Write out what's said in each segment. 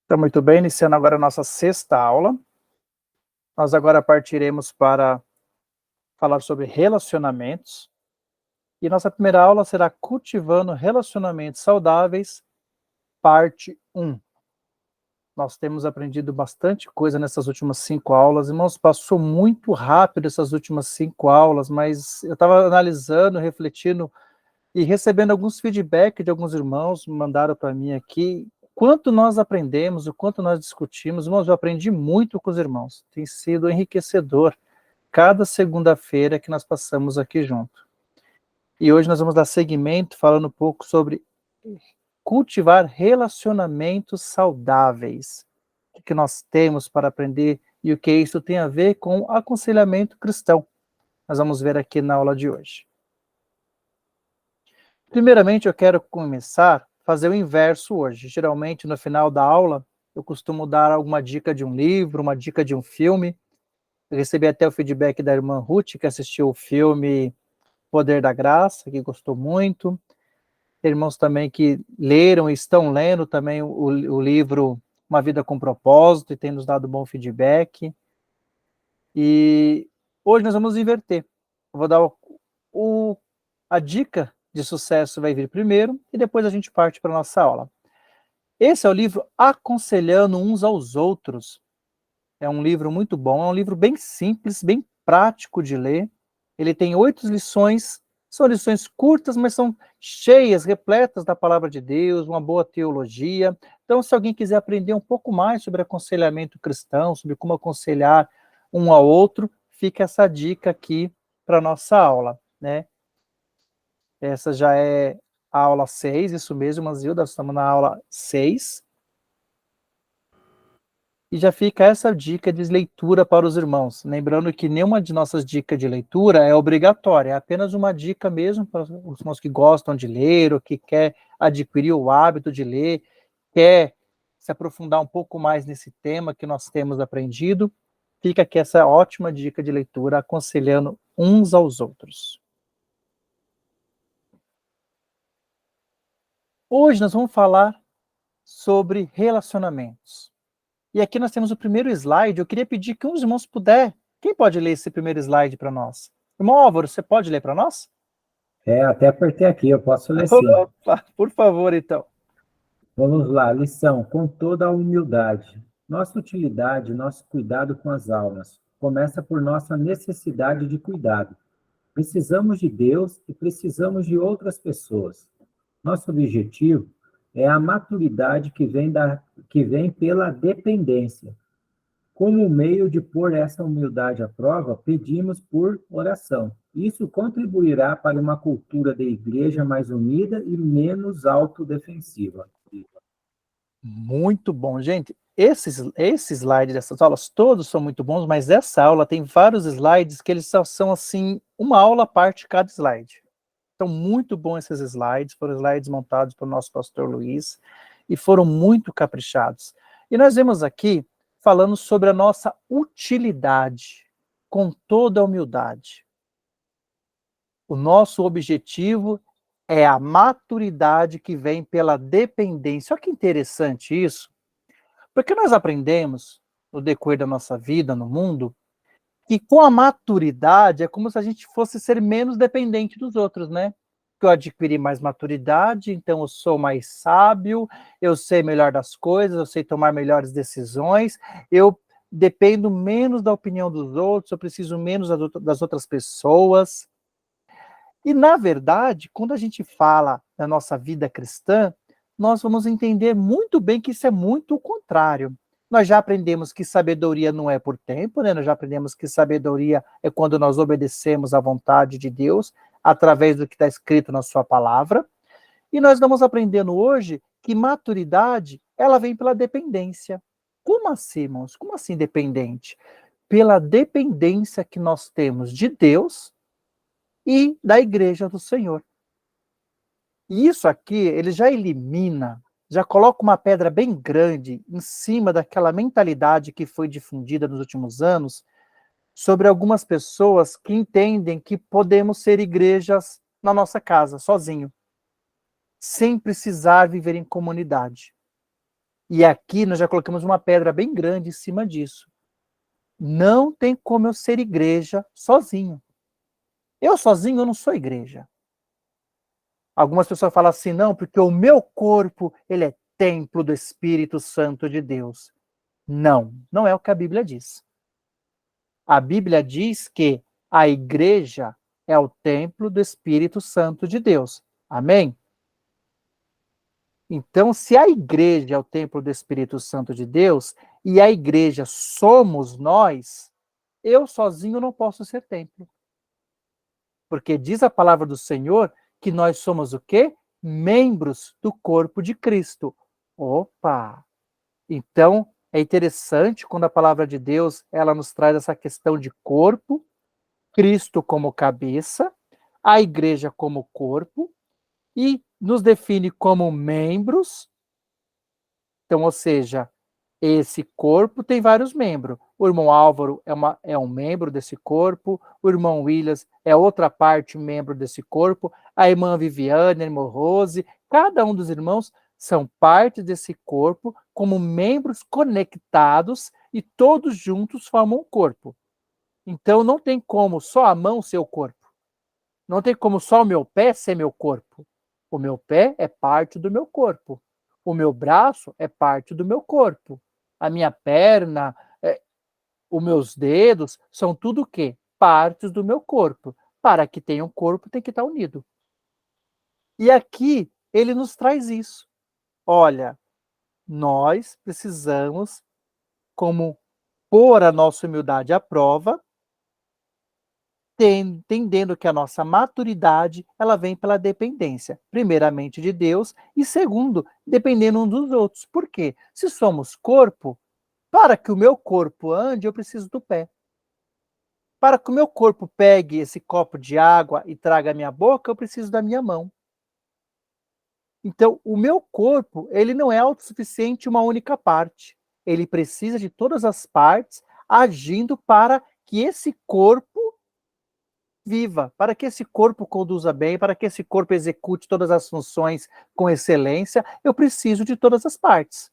Então, muito bem, iniciando agora a nossa sexta aula. Nós agora partiremos para falar sobre relacionamentos. E nossa primeira aula será Cultivando Relacionamentos Saudáveis, parte 1. Nós temos aprendido bastante coisa nessas últimas 5 aulas. Irmãos, passou muito rápido essas últimas 5 aulas, mas eu estava analisando, refletindo e recebendo alguns feedback de alguns irmãos, mandaram para mim aqui, quanto nós aprendemos, o quanto nós discutimos. Irmãos, eu aprendi muito com os irmãos, tem sido enriquecedor cada segunda-feira que nós passamos aqui junto. E hoje nós vamos dar seguimento falando um pouco sobre cultivar relacionamentos saudáveis. O que nós temos para aprender e o que isso tem a ver com aconselhamento cristão. Nós vamos ver aqui na aula de hoje. Primeiramente, eu quero começar a fazer o inverso hoje. Geralmente, no final da aula, eu costumo dar alguma dica de um livro, uma dica de um filme. Eu recebi até o feedback da irmã Ruth, que assistiu o filme Poder da Graça, que gostou muito. Irmãos também que leram e estão lendo também o livro Uma Vida com Propósito e tem nos dado bom feedback. E hoje nós vamos inverter. Eu vou dar a dica de sucesso vai vir primeiro e depois a gente parte para a nossa aula. Esse é o livro Aconselhando Uns aos Outros. É um livro muito bom, é um livro bem simples, bem prático de ler. Ele tem 8 lições, são lições curtas, mas são cheias, repletas da palavra de Deus, uma boa teologia. Então, se alguém quiser aprender um pouco mais sobre aconselhamento cristão, sobre como aconselhar um ao outro, fica essa dica aqui para a nossa aula, né? Essa já é a aula 6, isso mesmo, Mazilda, estamos na aula 6. E já fica essa dica de leitura para os irmãos. Lembrando que nenhuma de nossas dicas de leitura é obrigatória, é apenas uma dica mesmo para os irmãos que gostam de ler ou que quer adquirir o hábito de ler, quer se aprofundar um pouco mais nesse tema que nós temos aprendido. Fica aqui essa ótima dica de leitura, aconselhando uns aos outros. Hoje nós vamos falar sobre relacionamentos. E aqui nós temos o primeiro slide. Eu queria pedir que um dos irmãos puder. Quem pode ler esse primeiro slide para nós? Irmão Álvaro, você pode ler para nós? Até apertei aqui, eu posso ler sim. Opa, por favor, então. Vamos lá, lição, com toda a humildade. Nossa utilidade, nosso cuidado com as almas, começa por nossa necessidade de cuidado. Precisamos de Deus e precisamos de outras pessoas. Nosso objetivo é a maturidade que vem pela dependência. Como meio de pôr essa humildade à prova, pedimos por oração. Isso contribuirá para uma cultura de igreja mais unida e menos autodefensiva. Muito bom, gente. Esse slide dessas aulas, todos são muito bons, mas essa aula tem vários slides que eles são assim, uma aula à parte cada slide. Então, muito bom esses slides, foram slides montados pelo nosso pastor Luiz, e foram muito caprichados. E nós vemos aqui, falando sobre a nossa utilidade, com toda a humildade. O nosso objetivo é a maturidade que vem pela dependência. Olha que interessante isso, porque nós aprendemos, no decorrer da nossa vida no mundo, que com a maturidade é como se a gente fosse ser menos dependente dos outros, né? Que eu adquiri mais maturidade, então eu sou mais sábio, eu sei melhor das coisas, eu sei tomar melhores decisões, eu dependo menos da opinião dos outros, eu preciso menos das outras pessoas. E, na verdade, quando a gente fala da nossa vida cristã, nós vamos entender muito bem que isso é muito o contrário. Nós já aprendemos que sabedoria não é por tempo, né? Nós já aprendemos que sabedoria é quando nós obedecemos à vontade de Deus, através do que está escrito na sua palavra. E nós estamos aprendendo hoje que maturidade, ela vem pela dependência. Como assim, irmãos? Como assim dependente? Pela dependência que nós temos de Deus e da igreja do Senhor. E isso aqui, ele já elimina, já coloca uma pedra bem grande em cima daquela mentalidade que foi difundida nos últimos anos sobre algumas pessoas que entendem que podemos ser igrejas na nossa casa, sozinho, sem precisar viver em comunidade. E aqui nós já colocamos uma pedra bem grande em cima disso. Não tem como eu ser igreja sozinho. Eu sozinho eu não sou igreja. Algumas pessoas falam assim, não, porque o meu corpo, ele é templo do Espírito Santo de Deus. Não, não é o que a Bíblia diz. A Bíblia diz que a igreja é o templo do Espírito Santo de Deus. Amém? Então, se a igreja é o templo do Espírito Santo de Deus, e a igreja somos nós, eu sozinho não posso ser templo. Porque diz a palavra do Senhor que nós somos o quê? Membros do corpo de Cristo. Opa! Então, é interessante quando a palavra de Deus, ela nos traz essa questão de corpo, Cristo como cabeça, a igreja como corpo, e nos define como membros. Então, ou seja, esse corpo tem vários membros. O irmão Álvaro é um membro desse corpo, o irmão Williams é outra parte, membro desse corpo, a irmã Viviane, a irmã Rose, cada um dos irmãos são parte desse corpo como membros conectados e todos juntos formam um corpo. Então não tem como só a mão ser o corpo. Não tem como só o meu pé ser meu corpo. O meu pé é parte do meu corpo. O meu braço é parte do meu corpo. A minha perna, os meus dedos, são tudo o quê? Partes do meu corpo. Para que tenha um corpo, tem que estar unido. E aqui, ele nos traz isso. Olha, nós precisamos, como pôr a nossa humildade à prova, entendendo que a nossa maturidade ela vem pela dependência, primeiramente de Deus, e segundo, dependendo uns dos outros. Por quê? Se somos corpo, para que o meu corpo ande, eu preciso do pé. Para que o meu corpo pegue esse copo de água e traga à minha boca, eu preciso da minha mão. Então, o meu corpo, ele não é autossuficiente uma única parte. Ele precisa de todas as partes agindo para que esse corpo viva, para que esse corpo conduza bem, para que esse corpo execute todas as funções com excelência, eu preciso de todas as partes.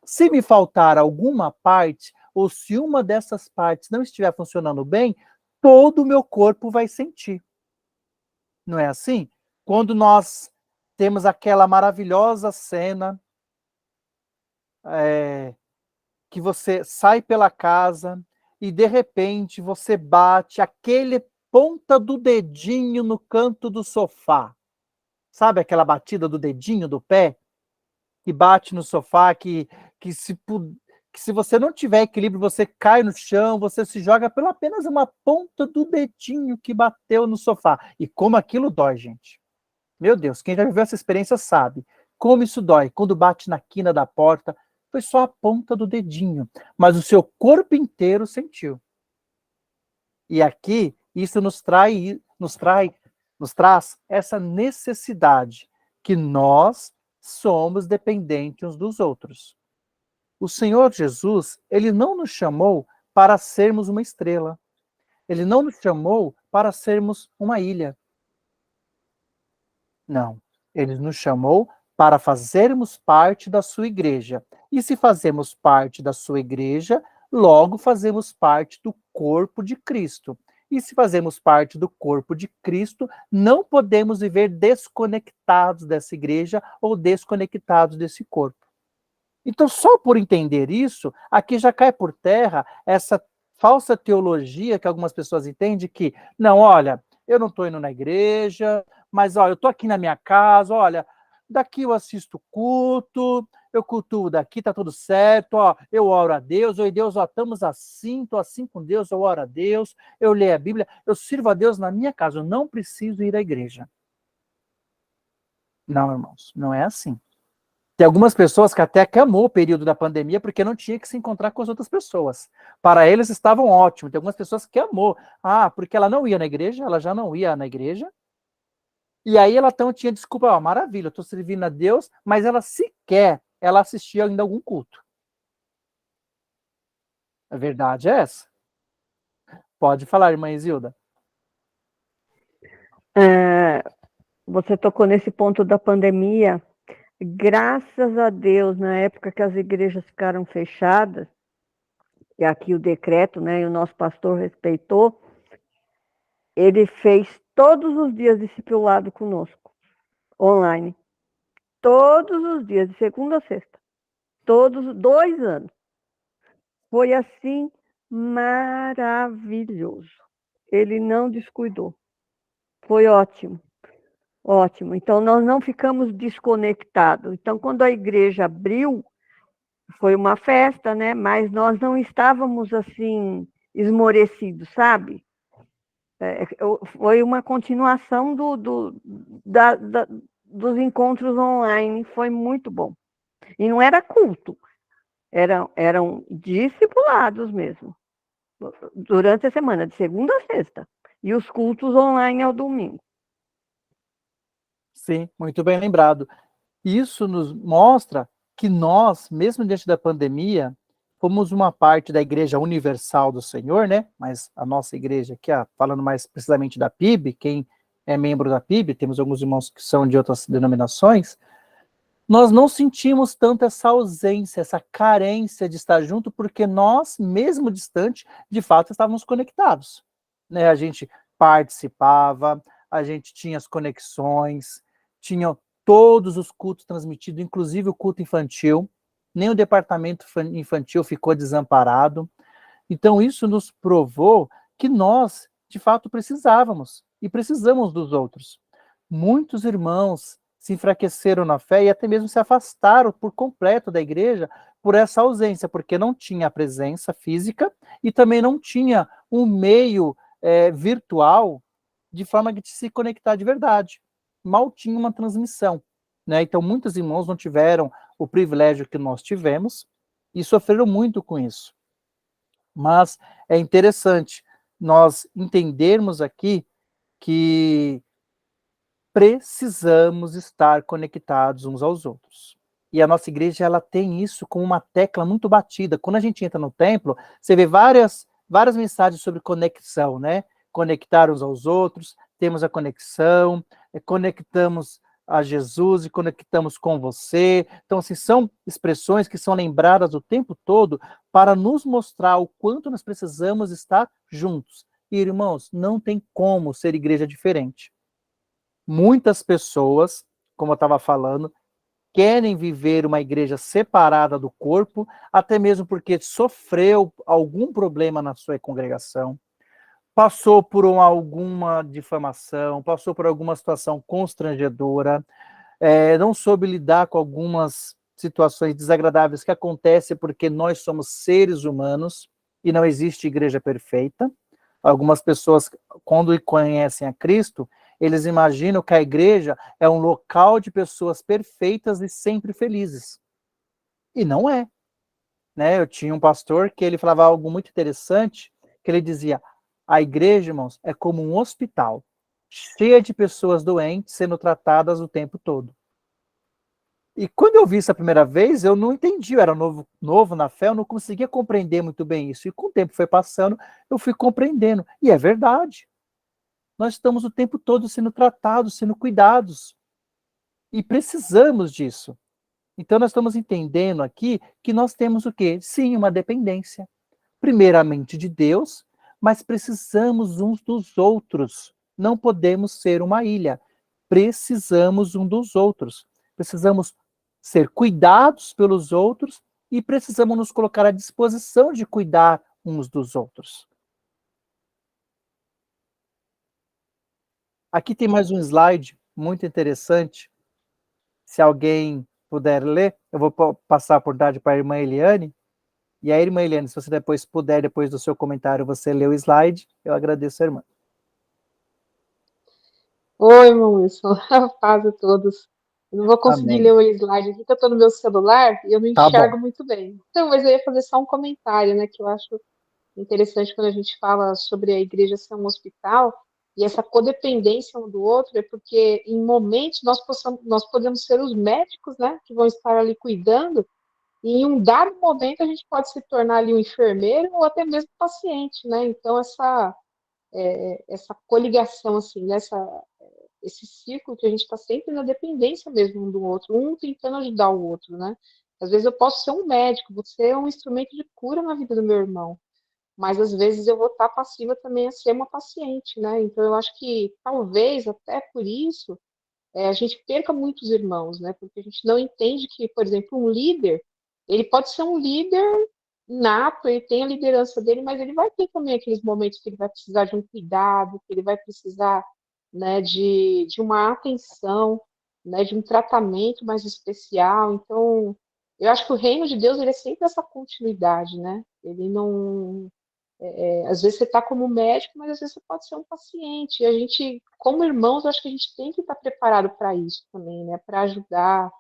Se me faltar alguma parte, ou se uma dessas partes não estiver funcionando bem, todo o meu corpo vai sentir. Não é assim? Quando nós temos aquela maravilhosa cena que você sai pela casa e de repente você bate aquele ponta do dedinho no canto do sofá. Sabe aquela batida do dedinho do pé? Que bate no sofá, que, se, que se você não tiver equilíbrio, você cai no chão, você se joga pela apenas uma ponta do dedinho que bateu no sofá. E como aquilo dói, gente. Meu Deus, quem já viveu essa experiência sabe como isso dói. Quando bate na quina da porta, foi só a ponta do dedinho, mas o seu corpo inteiro sentiu. E aqui, isso nos traz essa necessidade que nós somos dependentes uns dos outros. O Senhor Jesus, ele não nos chamou para sermos uma estrela. Ele não nos chamou para sermos uma ilha. Não. Ele nos chamou para fazermos parte da sua igreja. E se fazemos parte da sua igreja, logo fazemos parte do corpo de Cristo. E se fazemos parte do corpo de Cristo, não podemos viver desconectados dessa igreja ou desconectados desse corpo. Então, só por entender isso, aqui já cai por terra essa falsa teologia que algumas pessoas entendem que, não, olha, eu não estou indo na igreja, mas olha, eu estou aqui na minha casa, olha, daqui eu assisto culto, eu cultuo daqui, tá tudo certo, ó, eu oro a Deus, oi Deus, ó, estamos assim, estou assim com Deus, eu oro a Deus, eu leio a Bíblia, eu sirvo a Deus na minha casa, eu não preciso ir à igreja. Não, irmãos, não é assim. Tem algumas pessoas que até amou o período da pandemia porque não tinha que se encontrar com as outras pessoas. Para eles estavam ótimos. Tem algumas pessoas que amou. Ah, porque ela não ia na igreja, ela já não ia na igreja. E aí ela então tinha desculpa, ó, maravilha, eu estou servindo a Deus, mas ela sequer, ela assistia ainda algum culto. A verdade é essa. Pode falar, irmã Isilda. Você tocou nesse ponto da pandemia. Graças a Deus, na época que as igrejas ficaram fechadas, e aqui o decreto, né, e o nosso pastor respeitou, ele fez todos os dias discipulado conosco, online. Todos os dias, de segunda a sexta. Todos, 2 anos. Foi assim, maravilhoso. Ele não descuidou. Foi ótimo, ótimo. Então, nós não ficamos desconectados. Então, quando a igreja abriu, foi uma festa, né? Mas nós não estávamos assim, esmorecidos, sabe? Foi uma continuação dos encontros online, foi muito bom. E não era culto, eram discipulados mesmo, durante a semana, de segunda a sexta. E os cultos online ao domingo. Sim, muito bem lembrado. Isso nos mostra que nós, mesmo diante da pandemia, fomos uma parte da Igreja Universal do Senhor, né? Mas a nossa igreja aqui, falando mais precisamente da PIB, quem é membro da PIB, temos alguns irmãos que são de outras denominações, nós não sentimos tanto essa ausência, essa carência de estar junto, porque nós, mesmo distante, de fato estávamos conectados, né? A gente participava, a gente tinha as conexões, tinha todos os cultos transmitidos, inclusive o culto infantil, nem o departamento infantil ficou desamparado. Então, isso nos provou que nós, de fato, precisávamos e precisamos dos outros. Muitos irmãos se enfraqueceram na fé e até mesmo se afastaram por completo da igreja por essa ausência, porque não tinha a presença física e também não tinha um meio virtual de forma de se conectar de verdade. Mal tinha uma transmissão, né? Então, muitos irmãos não tiveram o privilégio que nós tivemos e sofreram muito com isso. Mas é interessante nós entendermos aqui que precisamos estar conectados uns aos outros. E a nossa igreja, ela tem isso como uma tecla muito batida. Quando a gente entra no templo, você vê várias mensagens sobre conexão, né? Conectar uns aos outros, temos a conexão, conectamos a Jesus e conectamos com você. Então, assim, são expressões que são lembradas o tempo todo para nos mostrar o quanto nós precisamos estar juntos. E, irmãos, não tem como ser igreja diferente. Muitas pessoas, como eu estava falando, querem viver uma igreja separada do corpo, até mesmo porque sofreu algum problema na sua congregação, passou por alguma difamação, passou por alguma situação constrangedora, não soube lidar com algumas situações desagradáveis que acontecem porque nós somos seres humanos e não existe igreja perfeita. Algumas pessoas, quando conhecem a Cristo, eles imaginam que a igreja é um local de pessoas perfeitas e sempre felizes. E não é, né? Eu tinha um pastor que ele falava algo muito interessante, que ele dizia: a igreja, irmãos, é como um hospital, cheia de pessoas doentes sendo tratadas o tempo todo. E quando eu vi isso a primeira vez, eu não entendi, eu era novo na fé, eu não conseguia compreender muito bem isso. E com o tempo foi passando, eu fui compreendendo. E é verdade. Nós estamos o tempo todo sendo tratados, sendo cuidados. E precisamos disso. Então, nós estamos entendendo aqui que nós temos o quê? Sim, uma dependência. Primeiramente de Deus, mas precisamos uns dos outros. Não podemos ser uma ilha. Precisamos um dos outros. Precisamos ser cuidados pelos outros e precisamos nos colocar à disposição de cuidar uns dos outros. Aqui tem mais um slide muito interessante. Se alguém puder ler, eu vou passar por idade para a irmã Eliane. E aí, irmã Eliane, se você depois puder, depois do seu comentário, você ler o slide, eu agradeço a irmã. Oi, Maurício. Paz a todos. Eu não vou conseguir Amém. ler o slide aqui, que eu estou no meu celular e eu não Tá bom. enxergo muito bem. Então, mas eu ia fazer só um comentário, né, que eu acho interessante quando a gente fala sobre a igreja ser um hospital e essa codependência um do outro, é porque em momentos nós podemos ser os médicos, né, que vão estar ali cuidando, e em um dado momento a gente pode se tornar ali um enfermeiro ou até mesmo paciente, né? Então, essa coligação, assim, esse círculo que a gente está sempre na dependência mesmo um do outro, um tentando ajudar o outro, né? Às vezes eu posso ser um médico, você é um instrumento de cura na vida do meu irmão, mas às vezes eu vou estar passiva também a ser uma paciente, né? Então eu acho que talvez até por isso a gente perca muitos irmãos, né? Porque a gente não entende que, por exemplo, um líder, ele pode ser um líder nato, ele tem a liderança dele, mas ele vai ter também aqueles momentos que ele vai precisar de um cuidado, que ele vai precisar, né, de uma atenção, né, de um tratamento mais especial. Então, eu acho que o reino de Deus, ele é sempre essa continuidade, né? Ele não às vezes você está como médico, mas às vezes você pode ser um paciente. E a gente, como irmãos, acho que a gente tem que estar preparado para isso também, né? Para ajudar,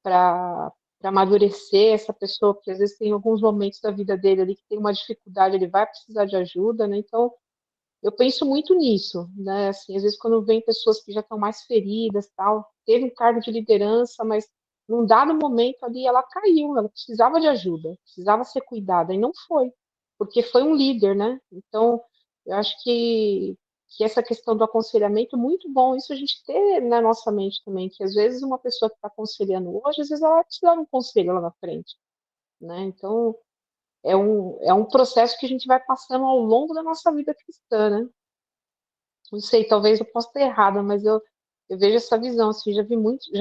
para amadurecer essa pessoa, porque às vezes tem alguns momentos da vida dele ali que tem uma dificuldade, ele vai precisar de ajuda, né? Então, eu penso muito nisso, né? Assim, às vezes quando vem pessoas que já estão mais feridas, tal, teve um cargo de liderança, mas num dado momento ali ela caiu, ela precisava de ajuda, precisava ser cuidada e não foi, porque foi um líder, né? Então, eu acho que essa questão do aconselhamento é muito bom, isso a gente ter na nossa mente também, que às vezes uma pessoa que está aconselhando hoje, às vezes ela vai precisar de um conselho lá na frente, né? Então, é um processo que a gente vai passando ao longo da nossa vida cristã, né? Não sei, talvez eu possa estar errada, mas eu vejo essa visão, assim, já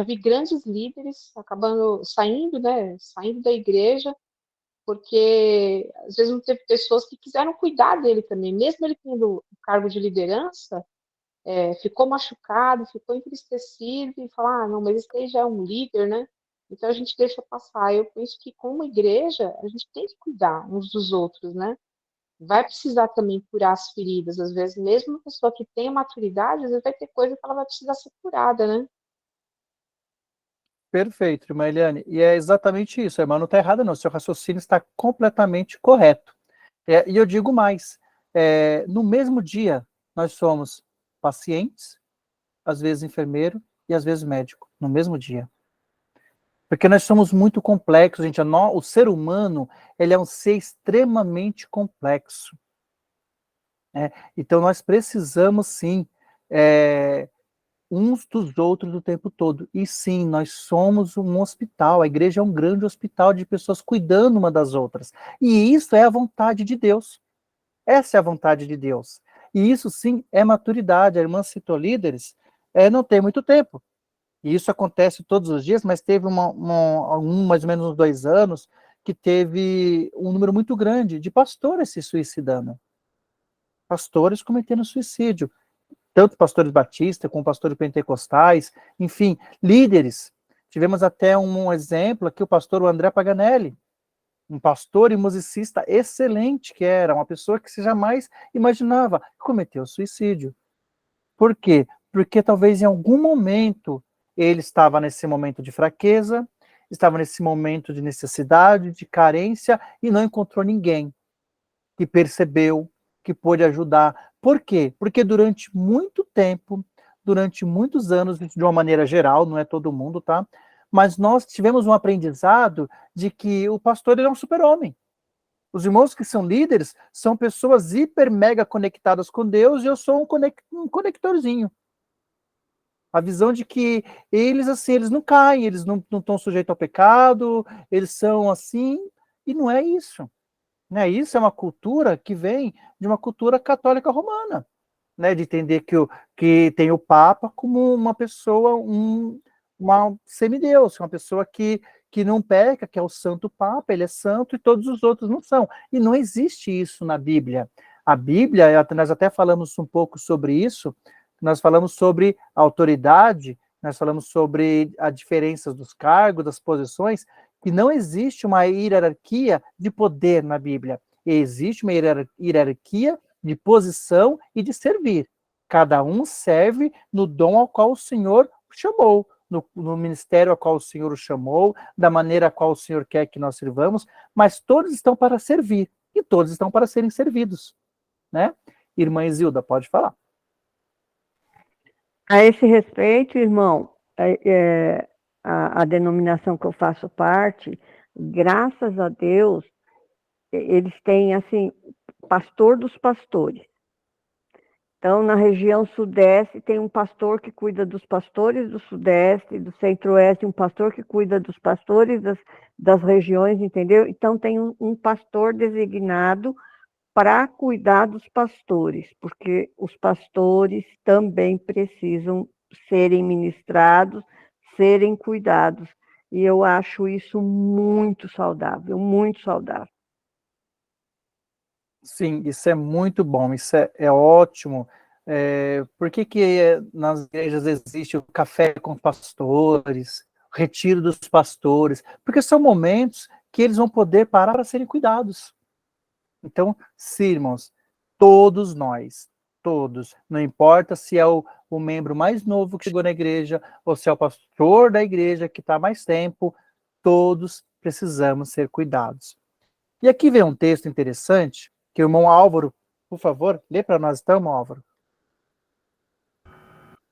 vi grandes líderes acabando saindo, né, saindo da igreja, porque às vezes não teve pessoas que quiseram cuidar dele também, mesmo ele tendo o cargo de liderança, ficou machucado, ficou entristecido e falar, ah, não, mas esse aí já é um líder, né? Então a gente deixa passar. Eu penso que como igreja a gente tem que cuidar uns dos outros, né? Vai precisar também curar as feridas. Às vezes, mesmo uma pessoa que tem maturidade, às vezes vai ter coisa que ela vai precisar ser curada, né? Perfeito, irmã Eliane. E é exatamente isso. A irmã não está errada, não. Seu raciocínio está completamente correto. E eu digo mais: no mesmo dia, nós somos pacientes, às vezes enfermeiro e às vezes médico, no mesmo dia. Porque nós somos muito complexos, gente. O ser humano, ele é um ser extremamente complexo. Né? Então, nós precisamos, sim, uns dos outros o tempo todo. E sim, nós somos um hospital, a igreja é um grande hospital de pessoas cuidando uma das outras. E isso é a vontade de Deus. Essa é a vontade de Deus. E isso sim é maturidade. A irmã citou líderes, não tem muito tempo. E isso acontece todos os dias, mas teve mais ou menos uns 2 anos, que teve um número muito grande de pastores se suicidando. Pastores cometendo suicídio. Tanto pastores batistas como pastores pentecostais, enfim, líderes. Tivemos até um exemplo aqui, o pastor André Paganelli, um pastor e musicista excelente que era, uma pessoa que você jamais imaginava, cometeu suicídio. Por quê? Porque talvez em algum momento ele estava nesse momento de fraqueza, estava nesse momento de necessidade, de carência, e não encontrou ninguém que percebeu, que pôde ajudar. Por quê? Porque durante muito tempo, durante muitos anos, de uma maneira geral, não é todo mundo, tá? Mas nós tivemos um aprendizado de que o pastor ele é um super-homem. Os irmãos que são líderes são pessoas hiper mega conectadas com Deus e eu sou um conectorzinho. A visão de que eles, assim, eles não caem, eles não estão sujeitos ao pecado, eles são assim, e não é isso. Né? Isso é uma cultura que vem de uma cultura católica romana, né? De entender que tem o Papa como uma pessoa, uma semideus, uma pessoa que não peca, que é o Santo Papa, ele é santo e todos os outros não são. E não existe isso na Bíblia. A Bíblia, nós até falamos um pouco sobre isso, nós falamos sobre a autoridade, nós falamos sobre a diferença dos cargos, das posições, que não existe uma hierarquia de poder na Bíblia. Existe uma hierarquia de posição e de servir. Cada um serve no dom ao qual o Senhor o chamou, no ministério ao qual o Senhor o chamou, da maneira a qual o Senhor quer que nós sirvamos, mas todos estão para servir e todos estão para serem servidos. Né? Irmã Isilda, pode falar. A esse respeito, irmão, a denominação que eu faço parte, graças a Deus, eles têm, assim, pastor dos pastores. Então, na região sudeste, tem um pastor que cuida dos pastores do sudeste, do centro-oeste, um pastor que cuida dos pastores das regiões, entendeu? Então, tem um pastor designado para cuidar dos pastores, porque os pastores também precisam serem ministrados, serem cuidados. E eu acho isso muito saudável, muito saudável. Sim, isso é muito bom, isso é ótimo. Por que nas igrejas existe o café com pastores, o retiro dos pastores? Porque são momentos que eles vão poder parar para serem cuidados. Então, sim, irmãos, todos nós, todos, não importa se é o membro mais novo que chegou na igreja, ou se é o pastor da igreja que está há mais tempo, todos precisamos ser cuidados. E aqui vem um texto interessante, que o irmão Álvaro, por favor, lê para nós então, irmão Álvaro.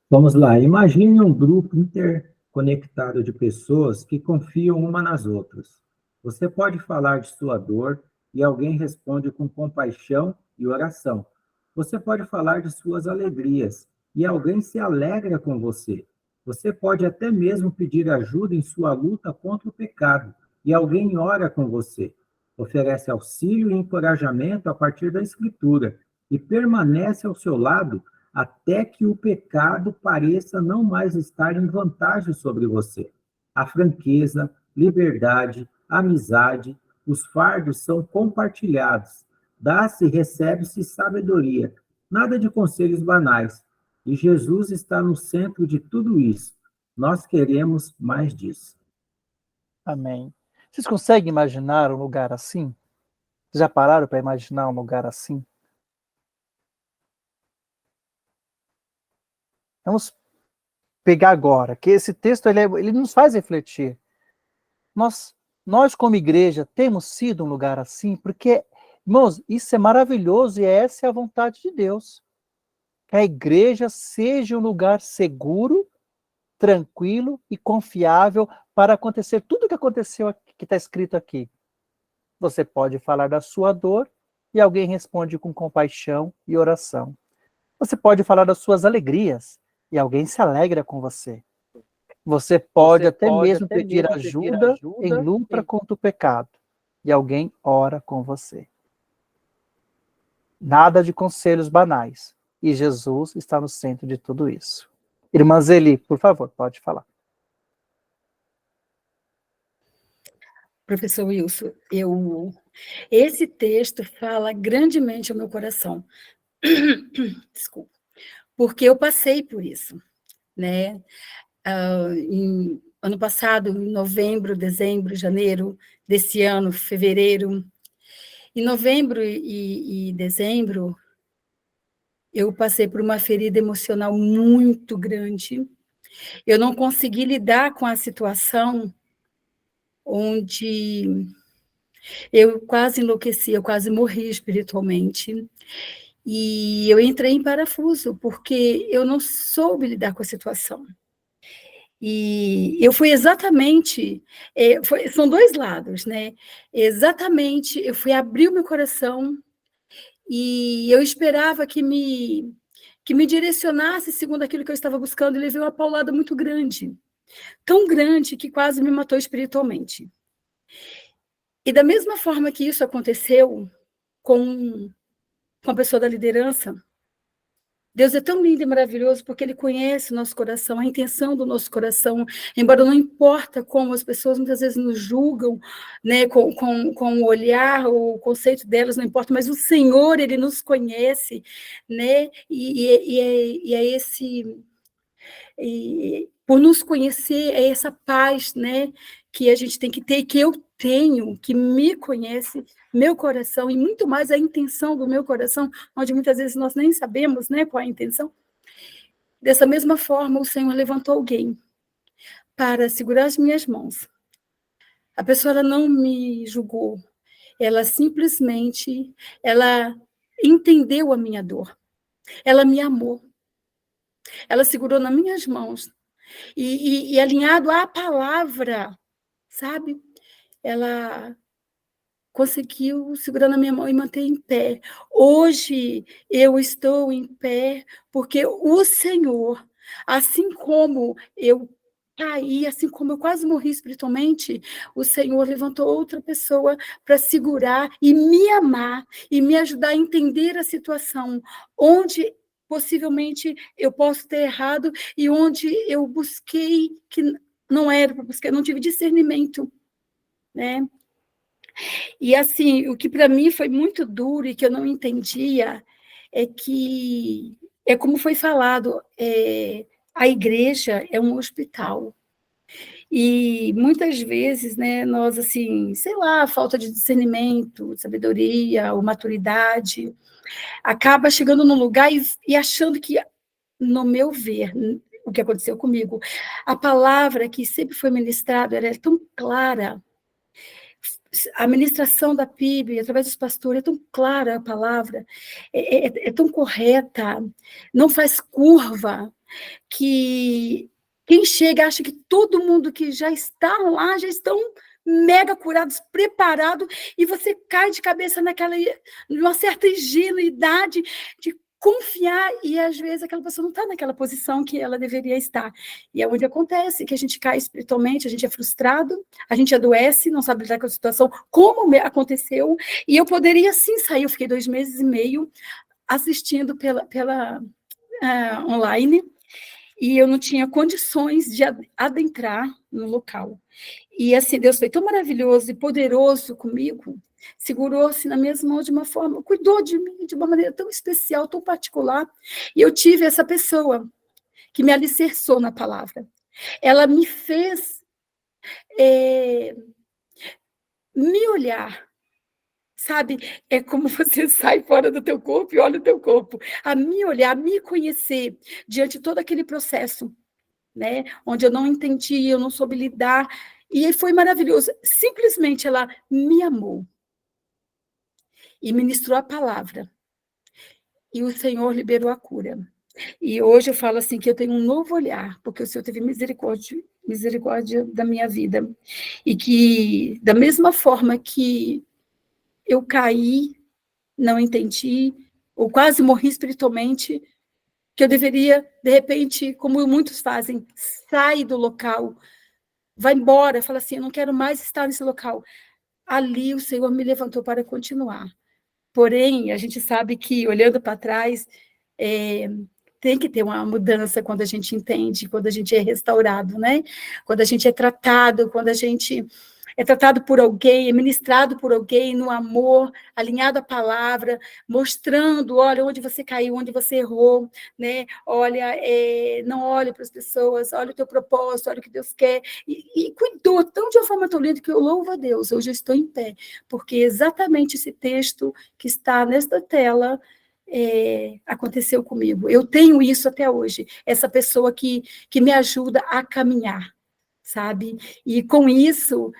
Vamos lá, imagine um grupo interconectado de pessoas que confiam uma nas outras. Você pode falar de sua dor e alguém responde com compaixão e oração. Você pode falar de suas alegrias e alguém se alegra com você. Você pode até mesmo pedir ajuda em sua luta contra o pecado e alguém ora com você. Oferece auxílio e encorajamento a partir da Escritura e permanece ao seu lado até que o pecado pareça não mais estar em vantagem sobre você. A franqueza, liberdade, amizade, os fardos são compartilhados. Dá-se e recebe-se sabedoria. Nada de conselhos banais. E Jesus está no centro de tudo isso. Nós queremos mais disso. Amém. Vocês conseguem imaginar um lugar assim? Vocês já pararam para imaginar um lugar assim? Vamos pegar agora, que esse texto ele nos faz refletir. Nós, como igreja, temos sido um lugar assim, porque, irmãos, isso é maravilhoso e essa é a vontade de Deus. Que a igreja seja um lugar seguro, tranquilo e confiável para acontecer tudo o que aconteceu aqui, que está escrito aqui. Você pode falar da sua dor e alguém responde com compaixão e oração. Você pode falar das suas alegrias e alguém se alegra com você. Você pode até mesmo pedir ajuda em luta contra o pecado e alguém ora com você. Nada de conselhos banais. E Jesus está no centro de tudo isso. Irmã Zeli, por favor, pode falar. Professor Wilson, esse texto fala grandemente ao meu coração. Desculpa. Porque eu passei por isso, né? Ano passado, em novembro, dezembro, janeiro desse ano, fevereiro. Em novembro e dezembro, eu passei por uma ferida emocional muito grande. Eu não consegui lidar com a situação onde eu quase enlouqueci, eu quase morri espiritualmente. E eu entrei em parafuso, porque eu não soube lidar com a situação. E eu fui exatamente, são dois lados, né? Exatamente, eu fui abrir o meu coração e eu esperava que me direcionasse segundo aquilo que eu estava buscando, e levei uma paulada muito grande, tão grande que quase me matou espiritualmente. E da mesma forma que isso aconteceu com a pessoa da liderança, Deus é tão lindo e maravilhoso porque Ele conhece o nosso coração, a intenção do nosso coração, embora não importa como as pessoas muitas vezes nos julgam, né, com o olhar, o conceito delas, não importa, mas o Senhor, Ele nos conhece, né, e é esse... E por nos conhecer, é essa paz, né, que a gente tem que ter, que eu tenho, que me conhece, meu coração, e muito mais a intenção do meu coração, onde muitas vezes nós nem sabemos, né, qual é a intenção. Dessa mesma forma, o Senhor levantou alguém para segurar as minhas mãos. A pessoa ela não me julgou, ela simplesmente, ela entendeu a minha dor, ela me amou, ela segurou nas minhas mãos, e alinhado à palavra, sabe? Ela conseguiu segurar na minha mão e manter em pé. Hoje eu estou em pé porque o Senhor, assim como eu caí, assim como eu quase morri espiritualmente, o Senhor levantou outra pessoa para segurar e me amar e me ajudar a entender a situação, onde possivelmente eu posso ter errado e onde eu busquei que não era para buscar, não tive discernimento, né? E assim, o que para mim foi muito duro e que eu não entendia é que, é como foi falado, a igreja é um hospital. E muitas vezes, né, nós, assim, sei lá, falta de discernimento, de sabedoria ou maturidade, acaba chegando num lugar e achando que, no meu ver, o que aconteceu comigo, a palavra que sempre foi ministrada era tão clara, a ministração da PIB, através dos pastores, é tão clara a palavra, é tão correta, não faz curva, que quem chega acha que todo mundo que já está lá já estão mega curados, preparados, e você cai de cabeça numa certa ingenuidade de confiar, e às vezes aquela pessoa não está naquela posição que ela deveria estar. E é onde acontece que a gente cai espiritualmente, a gente é frustrado, a gente adoece, não sabe lidar com a situação, como aconteceu, e eu poderia sim sair, eu fiquei 2 meses e meio assistindo pela online, e eu não tinha condições de adentrar no local. E assim, Deus foi tão maravilhoso e poderoso comigo, segurou-se na minha mão de uma forma, cuidou de mim de uma maneira tão especial, tão particular, e eu tive essa pessoa que me alicerçou na palavra. Ela me fez me olhar, sabe? É como você sai fora do teu corpo e olha o teu corpo, a me olhar, a me conhecer diante de todo aquele processo, né? Onde eu não entendi, eu não soube lidar, e foi maravilhoso. Simplesmente ela me amou e ministrou a palavra, e o Senhor liberou a cura. E hoje eu falo assim que eu tenho um novo olhar, porque o Senhor teve misericórdia da minha vida, e que da mesma forma que eu caí, não entendi, ou quase morri espiritualmente, que eu deveria, de repente, como muitos fazem, sai do local, vai embora, fala assim, eu não quero mais estar nesse local. Ali o Senhor me levantou para continuar. Porém, a gente sabe que, olhando para trás, tem que ter uma mudança quando a gente entende, quando a gente é restaurado, né? Quando a gente é tratado, quando a gente é tratado por alguém, é ministrado por alguém no amor, alinhado à palavra, mostrando, olha, onde você caiu, onde você errou, né? Olha, não olhe para as pessoas, olha o teu propósito, olha o que Deus quer, e cuidou tão de uma forma tão linda que eu louvo a Deus, hoje eu estou em pé, porque exatamente esse texto que está nesta tela aconteceu comigo. Eu tenho isso até hoje, essa pessoa que me ajuda a caminhar, sabe? E com isso,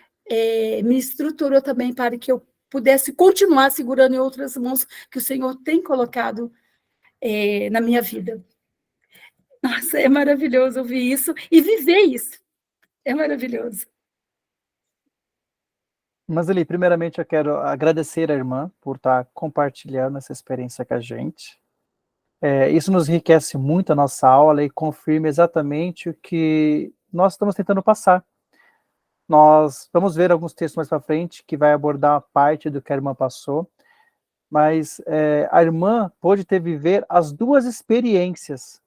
me estruturou também para que eu pudesse continuar segurando em outras mãos que o Senhor tem colocado na minha vida. Nossa, é maravilhoso ouvir isso e viver isso. É maravilhoso. Mas, Eli, primeiramente eu quero agradecer a irmã por estar compartilhando essa experiência com a gente. Isso nos enriquece muito a nossa aula e confirma exatamente o que nós estamos tentando passar. Nós vamos ver alguns textos mais para frente que vai abordar parte do que a irmã passou, mas a irmã pôde viver as duas experiências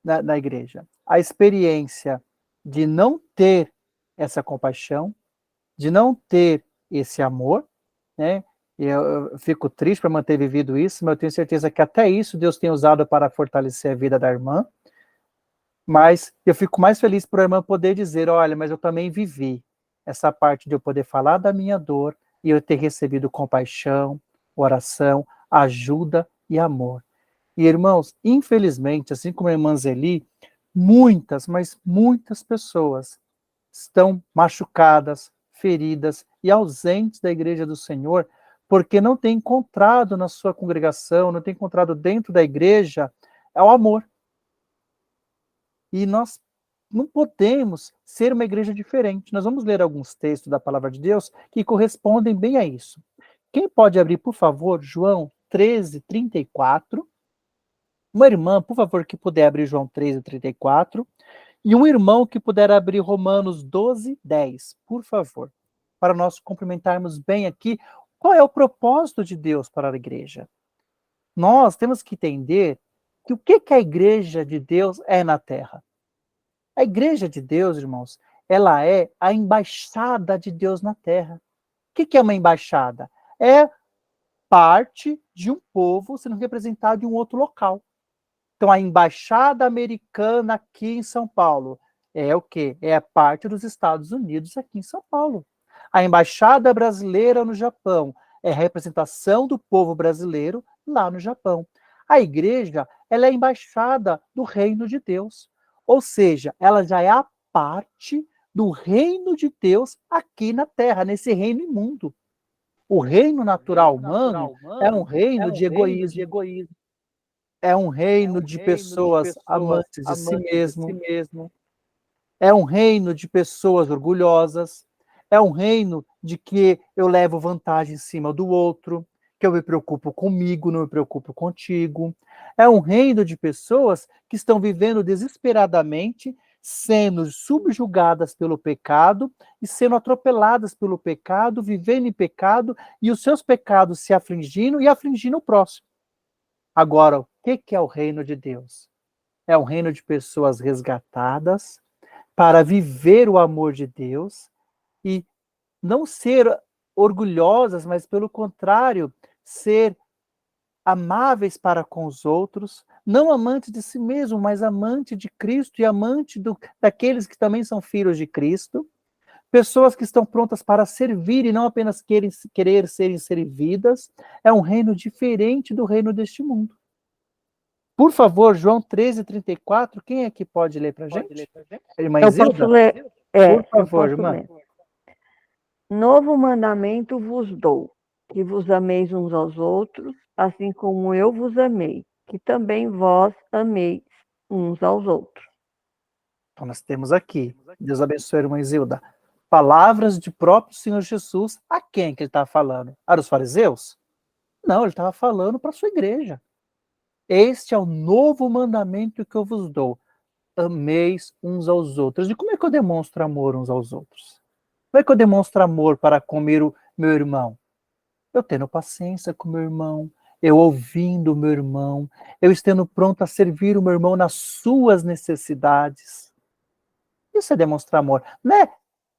na igreja. A experiência de não ter essa compaixão, de não ter esse amor, né? Eu fico triste para manter vivido isso, mas eu tenho certeza que até isso Deus tem usado para fortalecer a vida da irmã. Mas eu fico mais feliz por a irmã poder dizer, olha, mas eu também vivi essa parte de eu poder falar da minha dor e eu ter recebido compaixão, oração, ajuda e amor. E, irmãos, infelizmente, assim como a irmã Zeli, muitas, mas muitas pessoas estão machucadas, feridas e ausentes da igreja do Senhor, porque não tem encontrado na sua congregação, não tem encontrado dentro da igreja o amor. E nós não podemos ser uma igreja diferente. Nós vamos ler alguns textos da palavra de Deus que correspondem bem a isso. Quem pode abrir, por favor, João 13:34? Uma irmã, por favor, que puder abrir João 13:34. E um irmão que puder abrir Romanos 12:10, por favor, para nós cumprimentarmos bem aqui qual é o propósito de Deus para a igreja. Nós temos que entender que o que a igreja de Deus é na terra. A igreja de Deus, irmãos, ela é a embaixada de Deus na terra. O que é uma embaixada? É parte de um povo sendo representado em um outro local. Então, a embaixada americana aqui em São Paulo é o quê? É a parte dos Estados Unidos aqui em São Paulo. A embaixada brasileira no Japão é a representação do povo brasileiro lá no Japão. A igreja, ela é a embaixada do reino de Deus. Ou seja, ela já é a parte do reino de Deus aqui na terra, nesse reino imundo. O reino natural humano é um reino de egoísmo. É um reino de pessoas amantes de si mesmo. É um reino de pessoas orgulhosas. É um reino de que eu levo vantagem em cima do outro, que eu me preocupo comigo, não me preocupo contigo. É um reino de pessoas que estão vivendo desesperadamente, sendo subjugadas pelo pecado e sendo atropeladas pelo pecado, vivendo em pecado e os seus pecados se afligindo e afligindo o próximo. Agora, o que é o reino de Deus? É um reino de pessoas resgatadas para viver o amor de Deus e não ser orgulhosas, mas pelo contrário, ser amáveis para com os outros, não amantes de si mesmo, mas amante de Cristo e amante daqueles que também são filhos de Cristo. Pessoas que estão prontas para servir e não apenas querer serem servidas. É um reino diferente do reino deste mundo. Por favor, João 13:34, quem é que pode ler para a gente? Irmã Eu Isilda? posso ler. Por favor, eu posso irmã. ler. Novo mandamento vos dou, que vos ameis uns aos outros, assim como eu vos amei, que também vós ameis uns aos outros. Então, nós temos aqui, Deus abençoe a irmã Isilda, palavras de próprio Senhor Jesus. A quem que ele estava falando? Para os fariseus? Não, ele estava falando para a sua igreja. Este é o novo mandamento que eu vos dou. Ameis uns aos outros. E como é que eu demonstro amor uns aos outros? Como é que eu demonstro amor para com o meu irmão? Eu tendo paciência com o meu irmão, eu ouvindo o meu irmão, eu estando pronto a servir o meu irmão nas suas necessidades. Isso é demonstrar amor. Não é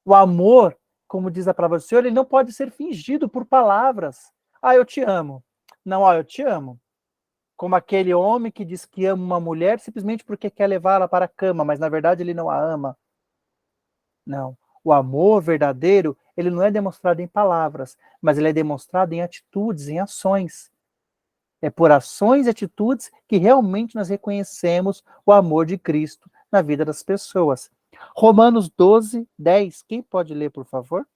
o amor, como diz a palavra do Senhor, ele não pode ser fingido por palavras. Ah, eu te amo. Não, eu te amo. Como aquele homem que diz que ama uma mulher simplesmente porque quer levá-la para a cama, mas na verdade ele não a ama. Não. O amor verdadeiro, ele não é demonstrado em palavras, mas ele é demonstrado em atitudes, em ações. É por ações e atitudes que realmente nós reconhecemos o amor de Cristo na vida das pessoas. Romanos 12:10. Quem pode ler, por favor?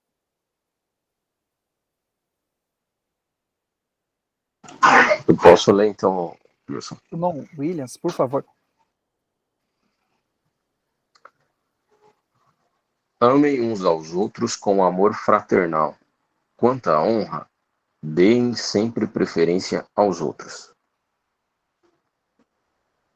Eu posso ler, então, Wilson. Irmão Williams, por favor. Amem uns aos outros com amor fraternal. Quanto à honra, deem sempre preferência aos outros.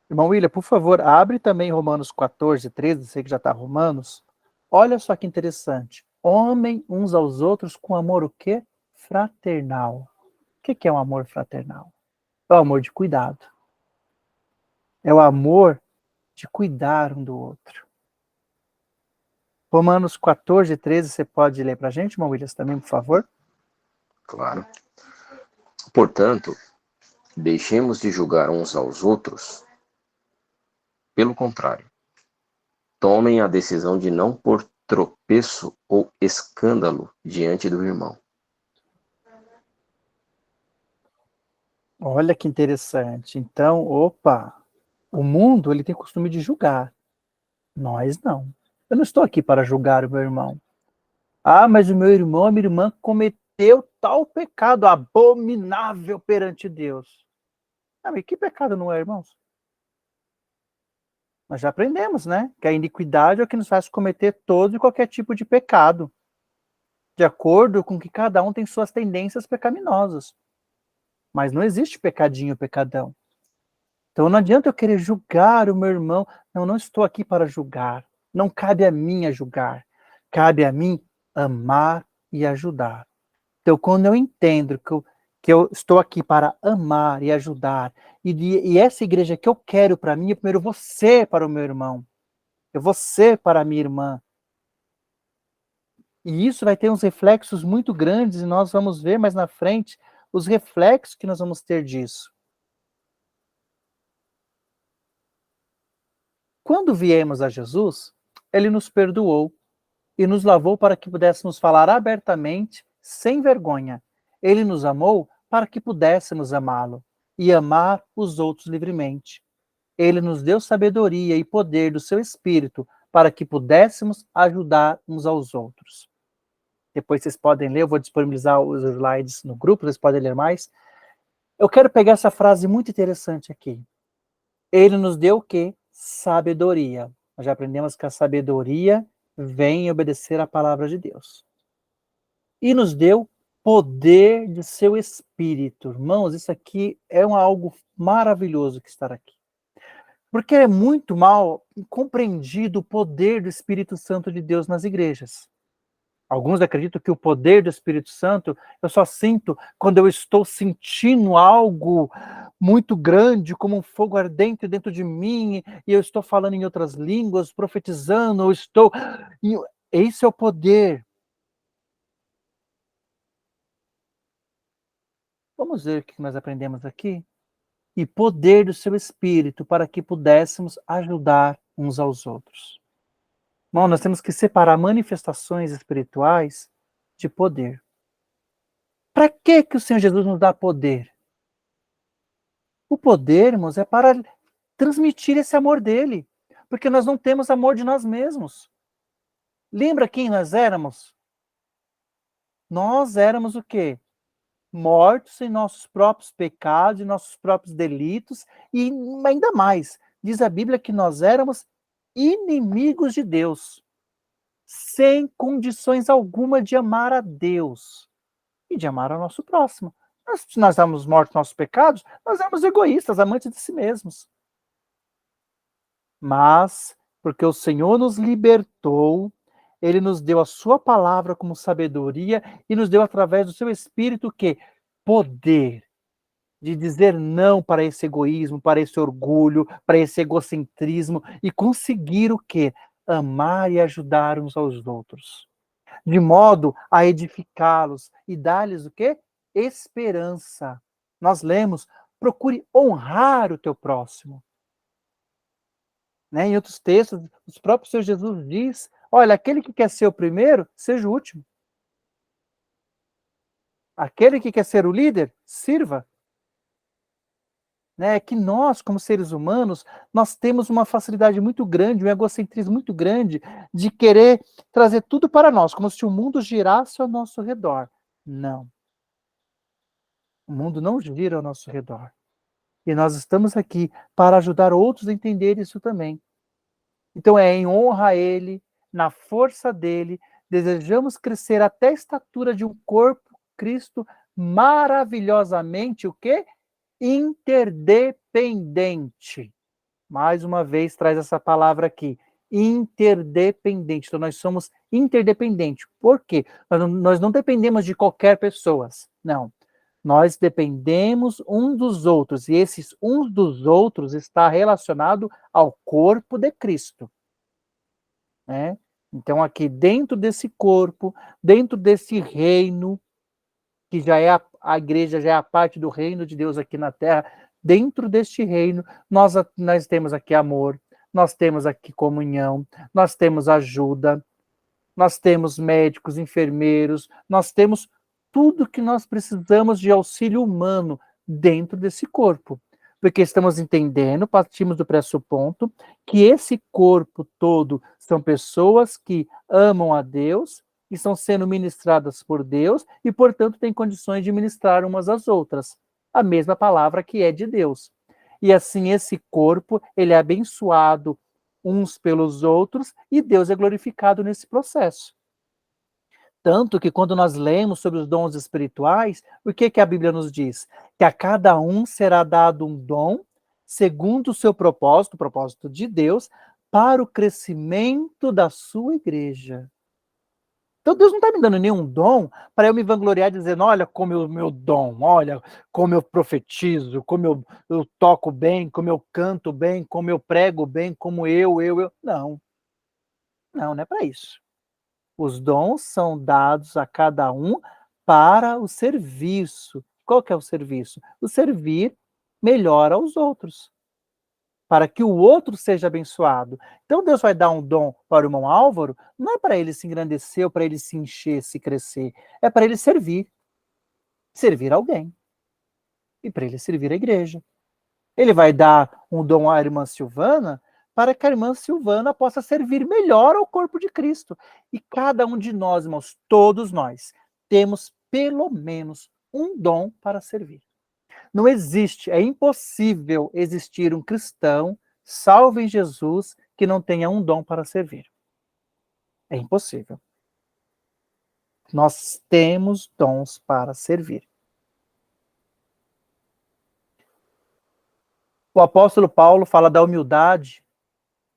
Irmão William, por favor, abre também Romanos 14:13, sei que já está Romanos. Olha só que interessante. Amem uns aos outros com amor o quê? Fraternal. O que é um amor fraternal? É o amor de cuidado. É o amor de cuidar um do outro. Romanos 14:13, você pode ler para a gente, irmão Williams, também, por favor? Claro. Portanto, deixemos de julgar uns aos outros. Pelo contrário, tomem a decisão de não pôr tropeço ou escândalo diante do irmão. Olha que interessante. Então, o mundo ele tem costume de julgar. Nós não. Eu não estou aqui para julgar o meu irmão. Ah, mas o meu irmão, a minha irmã cometeu tal pecado abominável perante Deus. Ah, mas que pecado não é, irmãos? Nós já aprendemos, né? Que a iniquidade é o que nos faz cometer todo e qualquer tipo de pecado, de acordo com que cada um tem suas tendências pecaminosas. Mas não existe pecadinho, pecadão. Então não adianta eu querer julgar o meu irmão. Não estou aqui para julgar. Não cabe a mim a julgar. Cabe a mim amar e ajudar. Então, quando eu entendo que eu estou aqui para amar e ajudar, e essa igreja que eu quero para mim, eu primeiro vou ser para o meu irmão, eu vou ser para a minha irmã. E isso vai ter uns reflexos muito grandes, e nós vamos ver mais na frente os reflexos que nós vamos ter disso. Quando viemos a Jesus, ele nos perdoou e nos lavou para que pudéssemos falar abertamente, sem vergonha. Ele nos amou para que pudéssemos amá-lo e amar os outros livremente. Ele nos deu sabedoria e poder do seu Espírito para que pudéssemos ajudar uns aos outros. Depois vocês podem ler, eu vou disponibilizar os slides no grupo, vocês podem ler mais. Eu quero pegar essa frase muito interessante aqui. Ele nos deu o quê? Sabedoria. Nós já aprendemos que a sabedoria vem obedecer à palavra de Deus. E nos deu poder de seu Espírito. Irmãos, isso aqui é algo maravilhoso que está aqui. Porque é muito mal compreendido o poder do Espírito Santo de Deus nas igrejas. Alguns acreditam que o poder do Espírito Santo eu só sinto quando eu estou sentindo algo muito grande, como um fogo ardente dentro de mim, e eu estou falando em outras línguas, profetizando, ou estou... Esse é o poder. Vamos ver o que nós aprendemos aqui? E poder do seu Espírito para que pudéssemos ajudar uns aos outros. Bom, nós temos que separar manifestações espirituais de poder. Para que o Senhor Jesus nos dá poder? O poder, irmãos, é para transmitir esse amor dele. Porque nós não temos amor de nós mesmos. Lembra quem nós éramos? Nós éramos o quê? Mortos em nossos próprios pecados, em nossos próprios delitos, e ainda mais, diz a Bíblia que nós éramos inimigos de Deus, sem condições alguma de amar a Deus e de amar ao nosso próximo. Se nós estávamos mortos nos nossos pecados, nós éramos egoístas, amantes de si mesmos. Mas, porque o Senhor nos libertou, ele nos deu a sua palavra como sabedoria e nos deu através do seu Espírito o quê? Poder de dizer não para esse egoísmo, para esse orgulho, para esse egocentrismo e conseguir o quê? Amar e ajudar uns aos outros. De modo a edificá-los e dar-lhes o quê? Esperança. Nós lemos, procure honrar o teu próximo. Né? Em outros textos, o próprio Senhor Jesus diz, olha, aquele que quer ser o primeiro, seja o último. Aquele que quer ser o líder, sirva. Né? Que nós, como seres humanos, nós temos uma facilidade muito grande, um egocentrismo muito grande de querer trazer tudo para nós, como se o mundo girasse ao nosso redor. Não. O mundo não gira ao nosso redor. E nós estamos aqui para ajudar outros a entender isso também. Então é em honra a Ele, na força dEle, desejamos crescer até a estatura de um corpo, Cristo, maravilhosamente, o quê? Interdependente. Mais uma vez traz essa palavra aqui, interdependente. Então nós somos interdependentes. Por quê? Nós não dependemos de qualquer pessoa, não. Nós dependemos uns dos outros, e esses uns dos outros está relacionado ao corpo de Cristo. Né? Então aqui dentro desse corpo, dentro desse reino, que já é a igreja, já é a parte do reino de Deus aqui na terra, dentro deste reino, nós temos aqui amor, nós temos aqui comunhão, nós temos ajuda, nós temos médicos, enfermeiros, nós temos tudo que nós precisamos de auxílio humano dentro desse corpo. Porque estamos entendendo, partimos do pressuposto, que esse corpo todo são pessoas que amam a Deus, que estão sendo ministradas por Deus e, portanto, têm condições de ministrar umas às outras. A mesma palavra que é de Deus. E assim, esse corpo, ele é abençoado uns pelos outros, e Deus é glorificado nesse processo. Tanto que quando nós lemos sobre os dons espirituais, o que a Bíblia nos diz? Que a cada um será dado um dom, segundo o seu propósito, o propósito de Deus, para o crescimento da sua igreja. Então Deus não está me dando nenhum dom para eu me vangloriar dizendo, olha como o meu dom, olha como eu profetizo, como eu toco bem, como eu canto bem, como eu prego bem, como eu. Não, não é para isso. Os dons são dados a cada um para o serviço. Qual que é o serviço? O servir melhor aos outros, para que o outro seja abençoado. Então Deus vai dar um dom para o irmão Álvaro, não é para ele se engrandecer, ou para ele se encher, se crescer, é para ele servir alguém, e para ele servir a igreja. Ele vai dar um dom à irmã Silvana, para que a irmã Silvana possa servir melhor ao corpo de Cristo. E cada um de nós, irmãos, todos nós, temos pelo menos um dom para servir. Não existe, é impossível existir um cristão salvo em Jesus que não tenha um dom para servir. É impossível. Nós temos dons para servir. O apóstolo Paulo fala da humildade,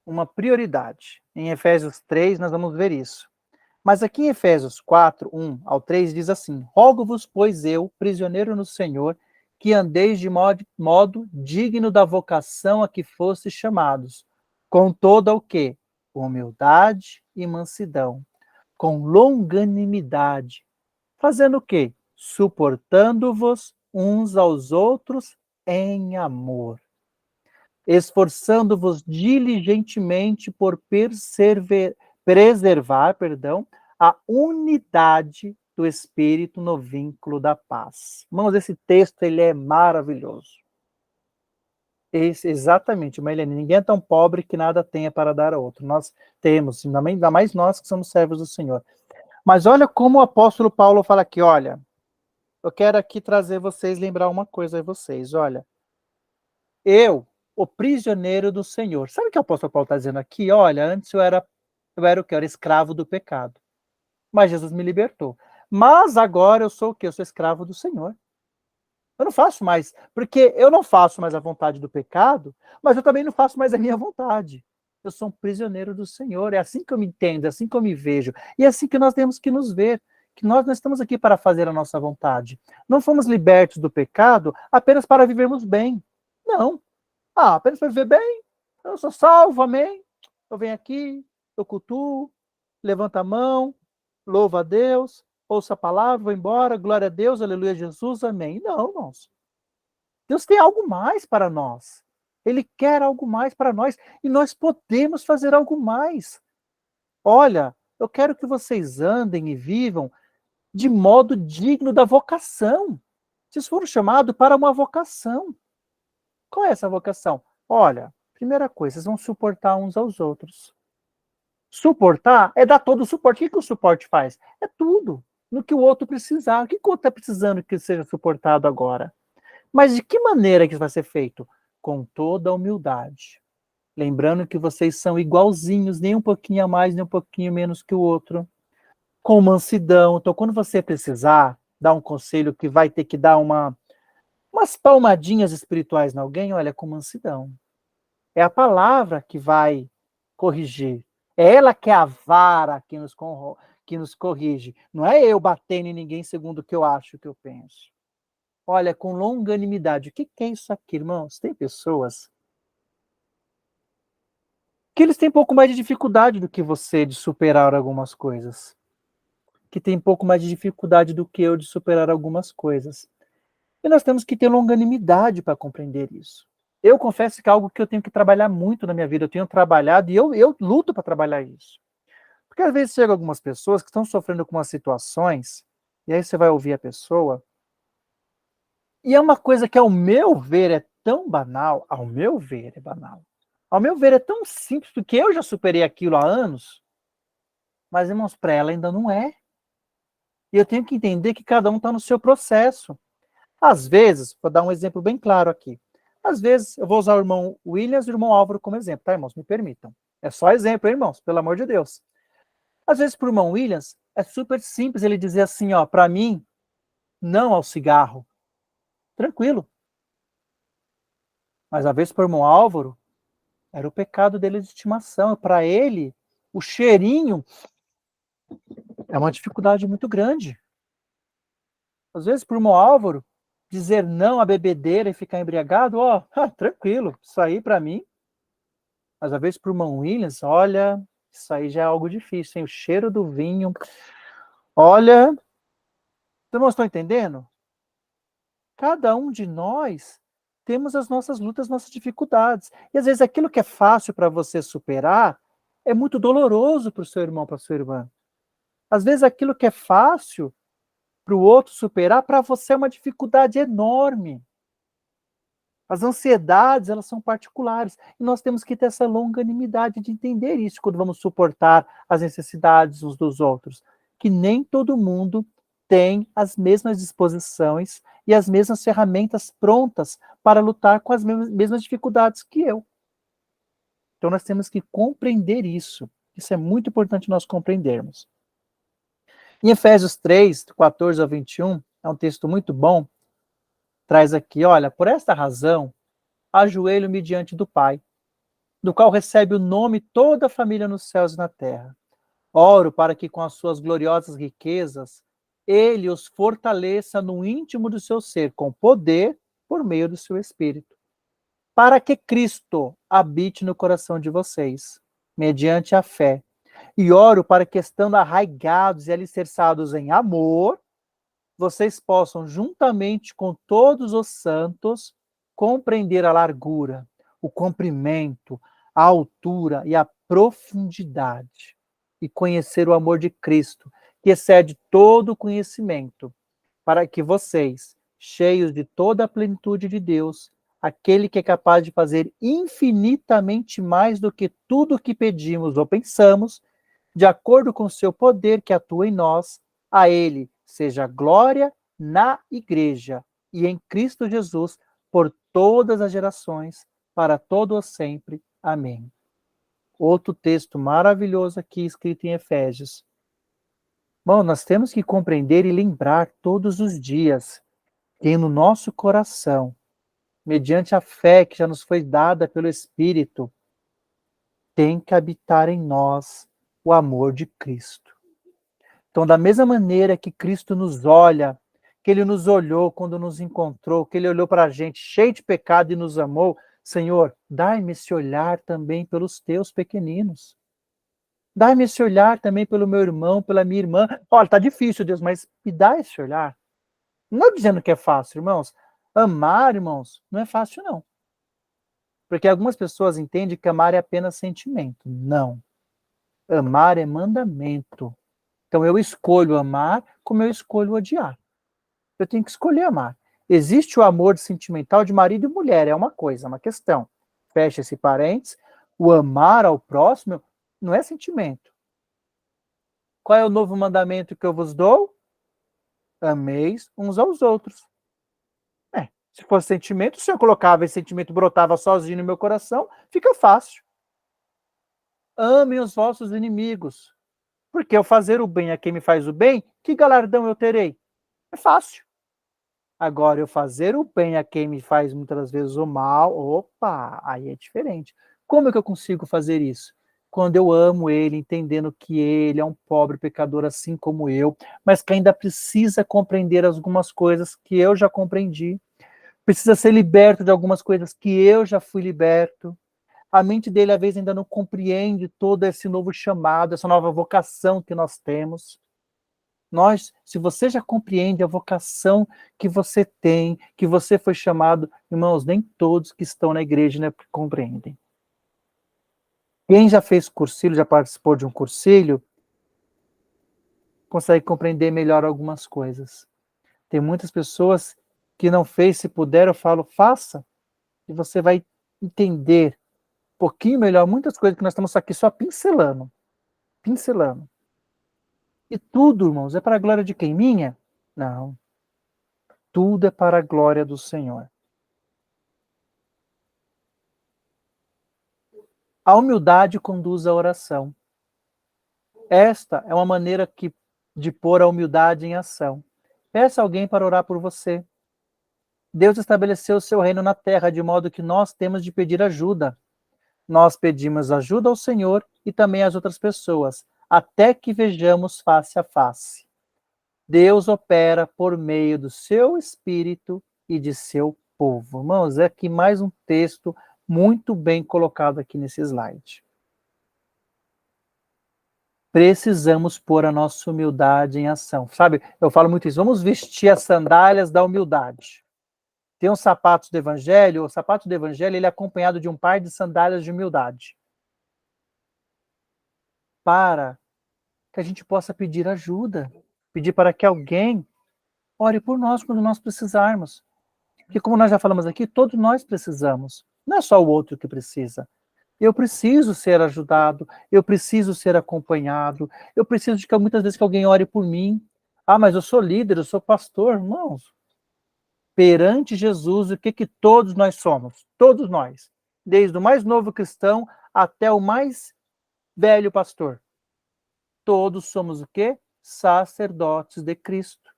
uma prioridade. Em Efésios 3, nós vamos ver isso. Mas aqui em Efésios 4, 1 ao 3, diz assim: rogo-vos, pois eu, prisioneiro no Senhor, que andeis de modo digno da vocação a que fostes chamados, com toda o quê? Humildade e mansidão, com longanimidade, fazendo o quê? Suportando-vos uns aos outros em amor, esforçando-vos diligentemente por preservar, a unidade do Espírito no vínculo da paz. Irmãos, esse texto ele é maravilhoso. Exatamente, Mailene, ninguém é tão pobre que nada tenha para dar a outro. Nós temos, ainda mais nós que somos servos do Senhor. Mas olha como o apóstolo Paulo fala aqui, olha, eu quero aqui trazer vocês, lembrar uma coisa a vocês, olha, eu, o prisioneiro do Senhor. Sabe o que o apóstolo Paulo está dizendo aqui? Olha, antes eu era o quê? Eu era escravo do pecado. Mas Jesus me libertou. Mas agora eu sou o quê? Eu sou escravo do Senhor. Eu não faço mais, porque eu não faço mais a vontade do pecado, mas eu também não faço mais a minha vontade. Eu sou um prisioneiro do Senhor. É assim que eu me entendo, é assim que eu me vejo. E é assim que nós temos que nos ver. Que nós não estamos aqui para fazer a nossa vontade. Não fomos libertos do pecado apenas para vivermos bem. Não. Apenas para viver bem. Eu sou salvo, amém. Eu venho aqui, eu cultuo, levanto a mão, louvo a Deus, ouço a palavra, vou embora, glória a Deus, aleluia, Jesus, amém. Não, irmãos. Deus tem algo mais para nós. Ele quer algo mais para nós e nós podemos fazer algo mais. Olha, eu quero que vocês andem e vivam de modo digno da vocação. Vocês foram chamados para uma vocação. Qual é essa vocação? Olha, primeira coisa, vocês vão suportar uns aos outros. Suportar é dar todo o suporte. O que o suporte faz? É tudo. No que o outro precisar. O que o outro está precisando que seja suportado agora? Mas de que maneira que isso vai ser feito? Com toda a humildade. Lembrando que vocês são igualzinhos, nem um pouquinho a mais, nem um pouquinho menos que o outro. Com mansidão. Então, quando você precisar dar um conselho que vai ter que dar umas palmadinhas espirituais em alguém, olha, com mansidão. É a palavra que vai corrigir. É ela que é a vara que nos corrige. Não é eu batendo em ninguém segundo o que eu acho, o que eu penso. Olha, com longanimidade. O que é isso aqui, irmãos? Tem pessoas que eles têm um pouco mais de dificuldade do que você de superar algumas coisas. Que tem um pouco mais de dificuldade do que eu de superar algumas coisas. E nós temos que ter longanimidade para compreender isso. Eu confesso que é algo que eu tenho que trabalhar muito na minha vida. Eu tenho trabalhado e eu luto para trabalhar isso. Porque às vezes chegam algumas pessoas que estão sofrendo com umas situações, e aí você vai ouvir a pessoa, e é uma coisa que, ao meu ver, é tão banal. Ao meu ver, é banal. Ao meu ver, é tão simples, porque eu já superei aquilo há anos, mas, irmãos, para ela ainda não é. E eu tenho que entender que cada um está no seu processo. Às vezes, vou dar um exemplo bem claro aqui. Às vezes, eu vou usar o irmão Williams e o irmão Álvaro como exemplo, tá, irmãos? Me permitam. É só exemplo, hein, irmãos? Pelo amor de Deus. Às vezes, para o irmão Williams, é super simples ele dizer assim, ó, para mim, não ao cigarro. Tranquilo. Mas às vezes para o irmão Álvaro, era o pecado dele de estimação. Para ele, o cheirinho é uma dificuldade muito grande. Às vezes, para o irmão Álvaro, dizer não à bebedeira e ficar embriagado, ó, tranquilo, isso aí para mim. Mas às vezes para o irmão Williams, olha, isso aí já é algo difícil, hein? O cheiro do vinho. Olha, vocês não estão entendendo? Cada um de nós temos as nossas lutas, nossas dificuldades. E às vezes aquilo que é fácil para você superar é muito doloroso para o seu irmão, para a sua irmã. Às vezes aquilo que é fácil para o outro superar, para você é uma dificuldade enorme. As ansiedades, elas são particulares. E nós temos que ter essa longanimidade de entender isso quando vamos suportar as necessidades uns dos outros. Que nem todo mundo tem as mesmas disposições e as mesmas ferramentas prontas para lutar com as mesmas dificuldades que eu. Então nós temos que compreender isso. Isso é muito importante nós compreendermos. Em Efésios 3, 14 ao 21, é um texto muito bom, traz aqui, olha, por esta razão, ajoelho-me diante do Pai, do qual recebe o nome toda a família nos céus e na terra. Oro para que com as suas gloriosas riquezas, ele os fortaleça no íntimo do seu ser, com poder por meio do seu Espírito. Para que Cristo habite no coração de vocês, mediante a fé. E oro para que, estando arraigados e alicerçados em amor, vocês possam, juntamente com todos os santos, compreender a largura, o comprimento, a altura e a profundidade, e conhecer o amor de Cristo, que excede todo o conhecimento, para que vocês, cheios de toda a plenitude de Deus, aquele que é capaz de fazer infinitamente mais do que tudo o que pedimos ou pensamos, de acordo com o seu poder que atua em nós, a ele seja glória na igreja e em Cristo Jesus por todas as gerações, para todo o sempre. Amém. Outro texto maravilhoso aqui escrito em Efésios. Bom, nós temos que compreender e lembrar todos os dias que no nosso coração, mediante a fé que já nos foi dada pelo Espírito, tem que habitar em nós o amor de Cristo. Então, da mesma maneira que Cristo nos olha, que Ele nos olhou quando nos encontrou, que Ele olhou para a gente cheio de pecado e nos amou, Senhor, dai-me esse olhar também pelos teus pequeninos. Dai-me esse olhar também pelo meu irmão, pela minha irmã. Olha, está difícil, Deus, mas me dá esse olhar. Não dizendo que é fácil, irmãos. Amar, irmãos, não é fácil, não. Porque algumas pessoas entendem que amar é apenas sentimento. Não. Amar é mandamento. Então eu escolho amar como eu escolho odiar. Eu tenho que escolher amar. Existe o amor sentimental de marido e mulher, é uma coisa, é uma questão. Fecha esse parênteses. O amar ao próximo não é sentimento. Qual é o novo mandamento que eu vos dou? Ameis uns aos outros. Se fosse sentimento, se eu colocava esse sentimento, brotava sozinho no meu coração, fica fácil. Amem os vossos inimigos. Porque eu fazer o bem a quem me faz o bem, que galardão eu terei? É fácil. Agora, eu fazer o bem a quem me faz muitas vezes o mal, opa, aí é diferente. Como é que eu consigo fazer isso? Quando eu amo ele, entendendo que ele é um pobre pecador assim como eu, mas que ainda precisa compreender algumas coisas que eu já compreendi, precisa ser liberto de algumas coisas que eu já fui liberto. A mente dele, às vezes, ainda não compreende todo esse novo chamado, essa nova vocação que nós temos. Se você já compreende a vocação que você tem, que você foi chamado, irmãos, nem todos que estão na igreja, né, compreendem. Quem já fez cursilho, já participou de um cursilho, consegue compreender melhor algumas coisas. Tem muitas pessoas que não fez, se puder, eu falo, faça, e você vai entender um pouquinho melhor muitas coisas que nós estamos aqui só pincelando. Pincelando. E tudo, irmãos, é para a glória de quem? Minha? Não. Tudo é para a glória do Senhor. A humildade conduz à oração. Esta é uma maneira de pôr a humildade em ação. Peça alguém para orar por você. Deus estabeleceu o seu reino na terra, de modo que nós temos de pedir ajuda. Nós pedimos ajuda ao Senhor e também às outras pessoas, até que vejamos face a face. Deus opera por meio do seu Espírito e de seu povo. Irmãos, é aqui mais um texto muito bem colocado aqui nesse slide. Precisamos pôr a nossa humildade em ação. Sabe, eu falo muito isso, vamos vestir as sandálias da humildade. Tem uns sapatos do Evangelho, o sapato do Evangelho ele é acompanhado de um par de sandálias de humildade. Para que a gente possa pedir ajuda, pedir para que alguém ore por nós quando nós precisarmos. Porque como nós já falamos aqui, todos nós precisamos. Não é só o outro que precisa. Eu preciso ser ajudado, eu preciso ser acompanhado, eu preciso de que muitas vezes que alguém ore por mim. Ah, mas eu sou líder, eu sou pastor. Irmãos, perante Jesus, o que todos nós somos? Todos nós. Desde o mais novo cristão até o mais velho pastor. Todos somos o quê? Sacerdotes de Cristo.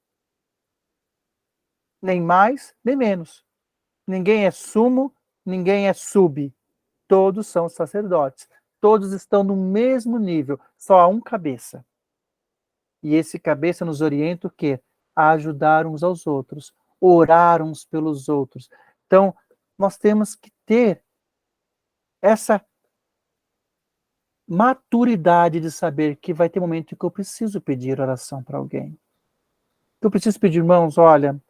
Nem mais, nem menos. Ninguém é sumo, ninguém é sub. Todos são sacerdotes. Todos estão no mesmo nível, só há um cabeça. E esse cabeça nos orienta o quê? A ajudar uns aos outros, orar uns pelos outros. Então, nós temos que ter essa maturidade de saber que vai ter momento em que eu preciso pedir oração para alguém. Eu preciso pedir, irmãos, olha,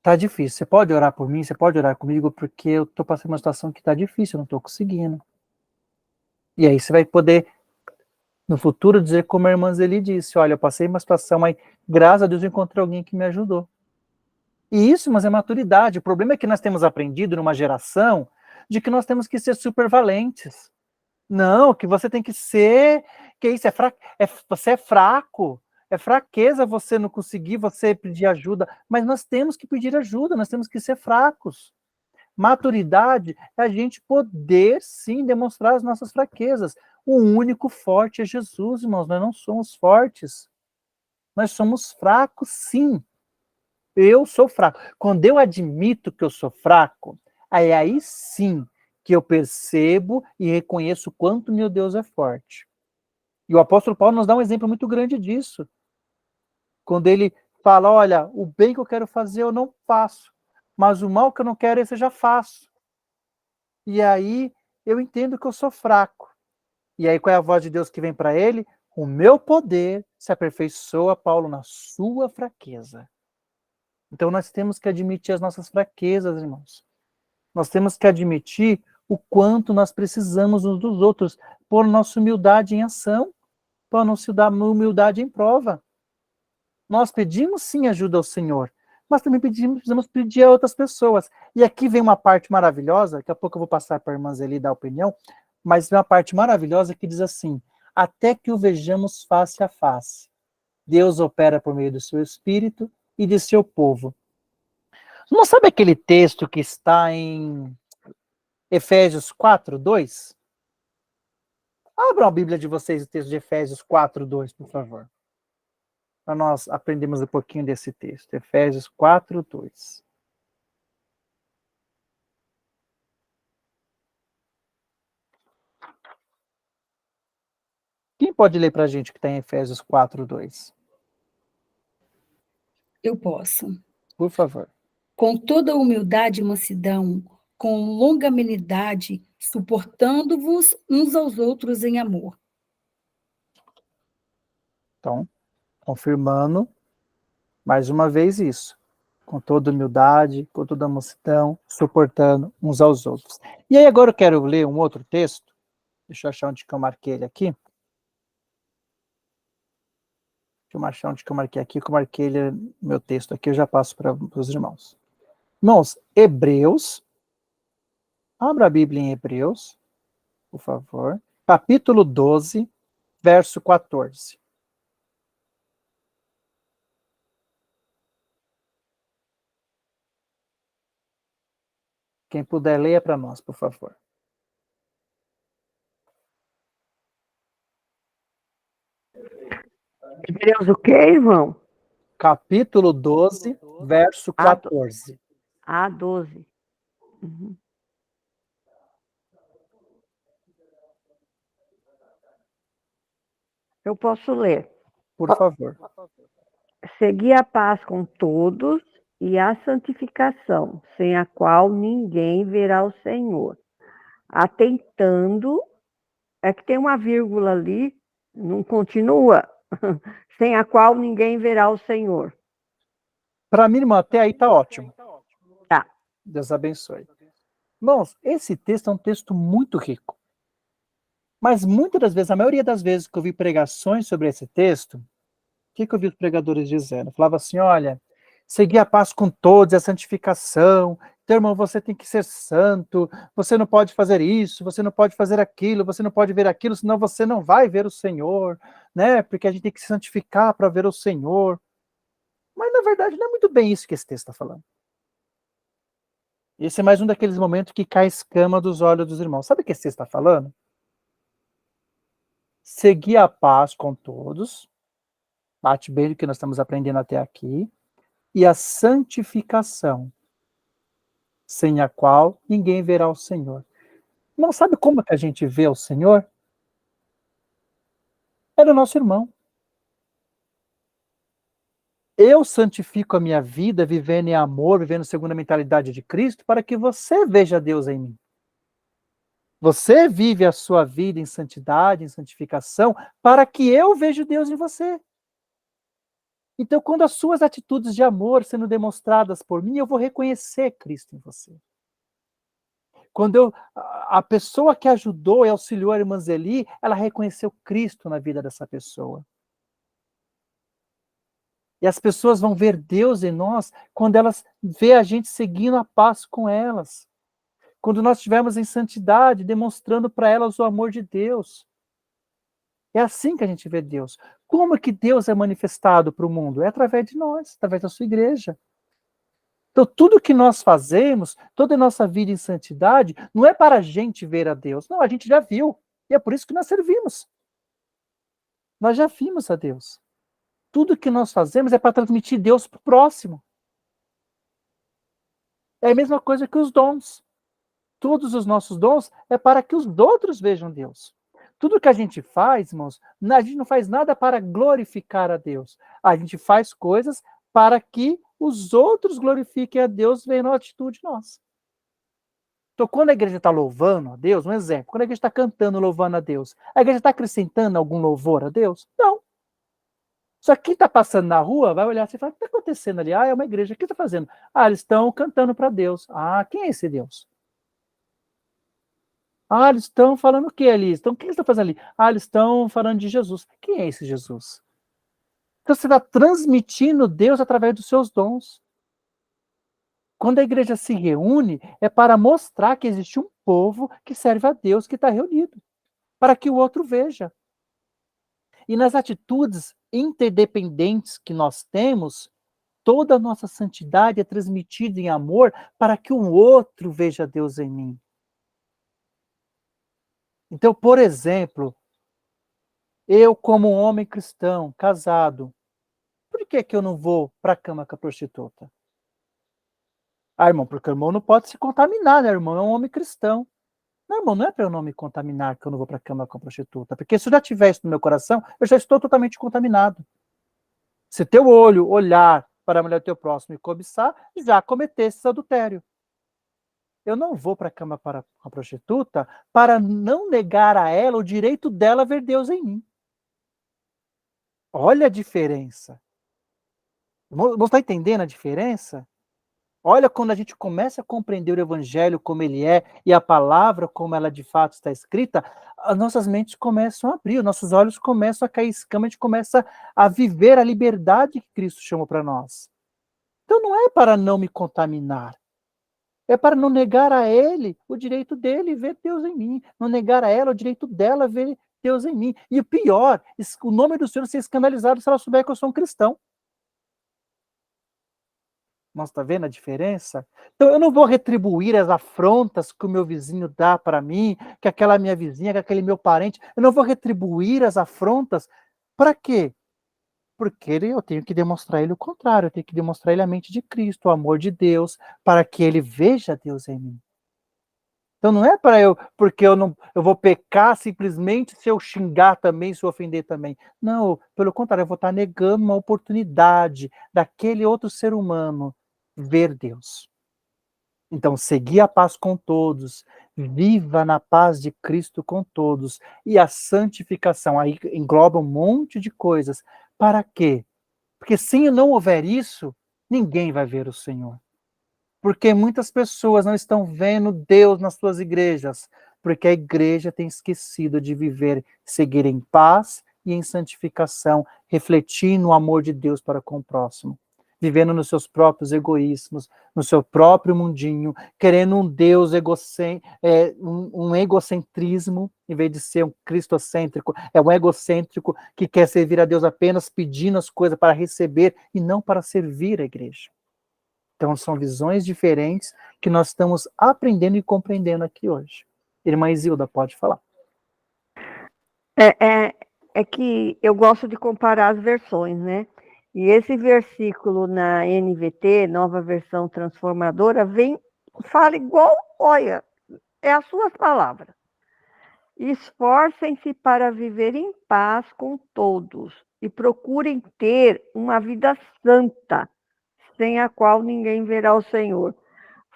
tá difícil, você pode orar por mim, você pode orar comigo, porque eu tô passando uma situação que tá difícil, eu não tô conseguindo. E aí você vai poder, no futuro, dizer como a irmã Zeli disse, olha, eu passei uma situação, mas graças a Deus eu encontrei alguém que me ajudou. E isso, mas é maturidade. O problema é que nós temos aprendido numa geração de que nós temos que ser super valentes. Não, que você tem que ser, que isso você é fraco, é fraqueza você não conseguir, você pedir ajuda, mas nós temos que pedir ajuda, nós temos que ser fracos. Maturidade é a gente poder, sim, demonstrar as nossas fraquezas. O único forte é Jesus, irmãos, nós não somos fortes. Nós somos fracos, sim. Eu sou fraco. Quando eu admito que eu sou fraco, aí sim que eu percebo e reconheço o quanto meu Deus é forte. E o apóstolo Paulo nos dá um exemplo muito grande disso. Quando ele fala, olha, o bem que eu quero fazer eu não faço, mas o mal que eu não quero esse eu já faço. E aí eu entendo que eu sou fraco. E aí qual é a voz de Deus que vem para ele? O meu poder se aperfeiçoa, Paulo, na sua fraqueza. Então nós temos que admitir as nossas fraquezas, irmãos. Nós temos que admitir o quanto nós precisamos uns dos outros, pôr nossa humildade em ação, pôr nossa humildade em prova. Nós pedimos sim ajuda ao Senhor, mas também precisamos pedir a outras pessoas. E aqui vem uma parte maravilhosa, daqui a pouco eu vou passar para a irmã Zeli dar a opinião, mas vem uma parte maravilhosa que diz assim, até que o vejamos face a face. Deus opera por meio do seu Espírito e de seu povo. Não sabe aquele texto que está em Efésios 4:2? Abram a Bíblia de vocês, o texto de Efésios 4:2, por favor. Para nós aprendermos um pouquinho desse texto. Efésios 4:2. Quem pode ler para a gente o que está em Efésios 4:2? Eu posso. Por favor. Com toda humildade e mansidão, com longanimidade, suportando-vos uns aos outros em amor. Então, confirmando mais uma vez isso. Com toda humildade, com toda mansidão, suportando uns aos outros. E aí agora eu quero ler um outro texto. Deixa eu achar onde que eu marquei ele aqui. Deixa eu achar onde que eu marquei aqui, que eu marquei ele, meu texto aqui, eu já passo para os irmãos. Irmãos, Hebreus, abra a Bíblia em Hebreus, por favor. Capítulo 12, verso 14. Quem puder, leia para nós, por favor. Hebreus o quê, irmão? Capítulo 12, verso 14. A12. Uhum. Eu posso ler. Por favor. Segui a paz com todos e a santificação, sem a qual ninguém verá o Senhor. Atentando, é que tem uma vírgula ali, não continua, sem a qual ninguém verá o Senhor. Para mim, irmão, até aí tá ótimo. Tá. Deus abençoe. Irmãos, esse texto é um texto muito rico. Mas muitas das vezes, a maioria das vezes que eu vi pregações sobre esse texto, o que eu vi os pregadores dizendo? Falava assim, olha, seguir a paz com todos, a santificação, então, irmão, você tem que ser santo, você não pode fazer isso, você não pode fazer aquilo, você não pode ver aquilo, senão você não vai ver o Senhor, né? Porque a gente tem que se santificar para ver o Senhor. Mas, na verdade, não é muito bem isso que esse texto está falando. Esse é mais um daqueles momentos que cai escama dos olhos dos irmãos. Sabe o que esse texto está falando? Seguir a paz com todos, bate bem do que nós estamos aprendendo até aqui, e a santificação, sem a qual ninguém verá o Senhor. Não sabe como que a gente vê o Senhor? É no nosso irmão. Eu santifico a minha vida vivendo em amor, vivendo segundo a mentalidade de Cristo, para que você veja Deus em mim. Você vive a sua vida em santidade, em santificação, para que eu veja Deus em você. Então, quando as suas atitudes de amor sendo demonstradas por mim, eu vou reconhecer Cristo em você. Quando a pessoa que ajudou e auxiliou a irmã Zeli, ela reconheceu Cristo na vida dessa pessoa. E as pessoas vão ver Deus em nós quando elas vê a gente seguindo a paz com elas. Quando nós estivermos em santidade, demonstrando para elas o amor de Deus. É assim que a gente vê Deus. Como que Deus é manifestado para o mundo? É através de nós, através da sua igreja. Então, tudo que nós fazemos, toda a nossa vida em santidade, não é para a gente ver a Deus. Não, a gente já viu. E é por isso que nós servimos. Nós já vimos a Deus. Tudo que nós fazemos é para transmitir Deus para o próximo. É a mesma coisa que os dons. Todos os nossos dons é para que os outros vejam Deus. Tudo que a gente faz, irmãos, a gente não faz nada para glorificar a Deus. A gente faz coisas para que os outros glorifiquem a Deus vendo a atitude nossa. Então, quando a igreja está louvando a Deus, um exemplo, quando a igreja está cantando, louvando a Deus, a igreja está acrescentando algum louvor a Deus? Não. Só que quem está passando na rua vai olhar assim e falar, o que está acontecendo ali? Ah, é uma igreja, o que está fazendo? Ah, eles estão cantando para Deus. Ah, quem é esse Deus? Ah, eles estão falando o que ali? Então, o que eles estão fazendo ali? Ah, eles estão falando de Jesus. Quem é esse Jesus? Então, você está transmitindo Deus através dos seus dons. Quando a igreja se reúne, é para mostrar que existe um povo que serve a Deus, que está reunido, para que o outro veja. E nas atitudes interdependentes que nós temos, toda a nossa santidade é transmitida em amor para que o outro veja Deus em mim. Então, por exemplo, eu como homem cristão, casado, por que eu não vou para a cama com a prostituta? Ah, irmão, porque o irmão não pode se contaminar, né? O irmão é um homem cristão. Não, irmão, não é para eu não me contaminar que eu não vou para a cama com a prostituta. Porque se eu já tiver isso no meu coração, eu já estou totalmente contaminado. Se teu olho olhar para a mulher do teu próximo e cobiçar, já cometesse esse adultério. Eu não vou para a cama com a prostituta para não negar a ela o direito dela ver Deus em mim. Olha a diferença. Você está entendendo a diferença? Olha quando a gente começa a compreender o evangelho como ele é e a palavra como ela de fato está escrita, as nossas mentes começam a abrir, os nossos olhos começam a cair escama, a gente começa a viver a liberdade que Cristo chamou para nós. Então não é para não me contaminar, é para não negar a ele o direito dele ver Deus em mim, não negar a ela o direito dela ver Deus em mim. E o pior, o nome do Senhor ser escandalizado se ela souber que eu sou um cristão. Nossa, está vendo a diferença? Então, eu não vou retribuir as afrontas que o meu vizinho dá para mim, que aquela minha vizinha, que aquele meu parente. Eu não vou retribuir as afrontas. Para quê? Porque eu tenho que demonstrar ele o contrário, eu tenho que demonstrar ele a mente de Cristo, o amor de Deus, para que ele veja Deus em mim. Então não é para porque eu vou pecar simplesmente se eu xingar também, se eu ofender também. Não, pelo contrário, eu vou estar negando uma oportunidade daquele outro ser humano ver Deus. Então, seguir a paz com todos, viva na paz de Cristo com todos, e a santificação, aí engloba um monte de coisas. Para quê? Porque se não houver isso, ninguém vai ver o Senhor. Porque muitas pessoas não estão vendo Deus nas suas igrejas, porque a igreja tem esquecido de viver, seguir em paz e em santificação, refletindo o amor de Deus para com o próximo, vivendo nos seus próprios egoísmos, no seu próprio mundinho, querendo um Deus um egocentrismo, em vez de ser um cristocêntrico, é um egocêntrico que quer servir a Deus apenas pedindo as coisas para receber e não para servir a igreja. Então, são visões diferentes que nós estamos aprendendo e compreendendo aqui hoje. Irmã Isilda, pode falar. É que eu gosto de comparar as versões, né? E esse versículo na NVT, Nova Versão Transformadora, fala igual, olha, é as suas palavras. Esforcem-se para viver em paz com todos e procurem ter uma vida santa, sem a qual ninguém verá o Senhor.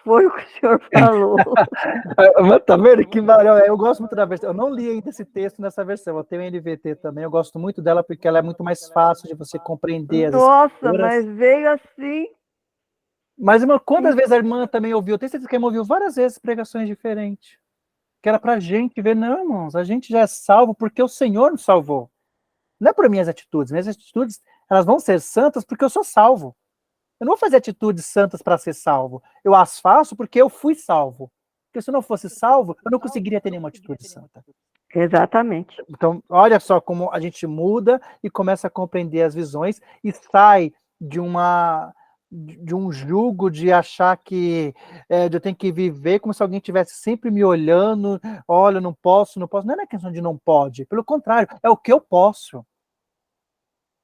Foi o que o senhor falou. Tá vendo que maravilha? Eu gosto muito da versão. Eu não li ainda esse texto nessa versão. Eu tenho a NVT também. Eu gosto muito dela porque ela é muito mais fácil de você compreender as Nossa, escrituras. mas veio assim. Mas, irmã, quantas vezes a irmã também ouviu? Eu tenho certeza que a irmã ouviu várias vezes pregações diferentes. Que era pra gente ver, não, irmãos, a gente já é salvo porque o Senhor nos salvou. Não é por minhas atitudes. Minhas atitudes, elas vão ser santas porque eu sou salvo. Eu não vou fazer atitudes santas para ser salvo. Eu as faço porque eu fui salvo. Porque se eu não fosse salvo, eu não conseguiria ter nenhuma atitude santa. Exatamente. Então, olha só como a gente muda e começa a compreender as visões e sai de um jugo de achar que eu tenho que viver como se alguém estivesse sempre me olhando. Olha, não posso, não posso. Não é questão de não pode. Pelo contrário, é o que eu posso.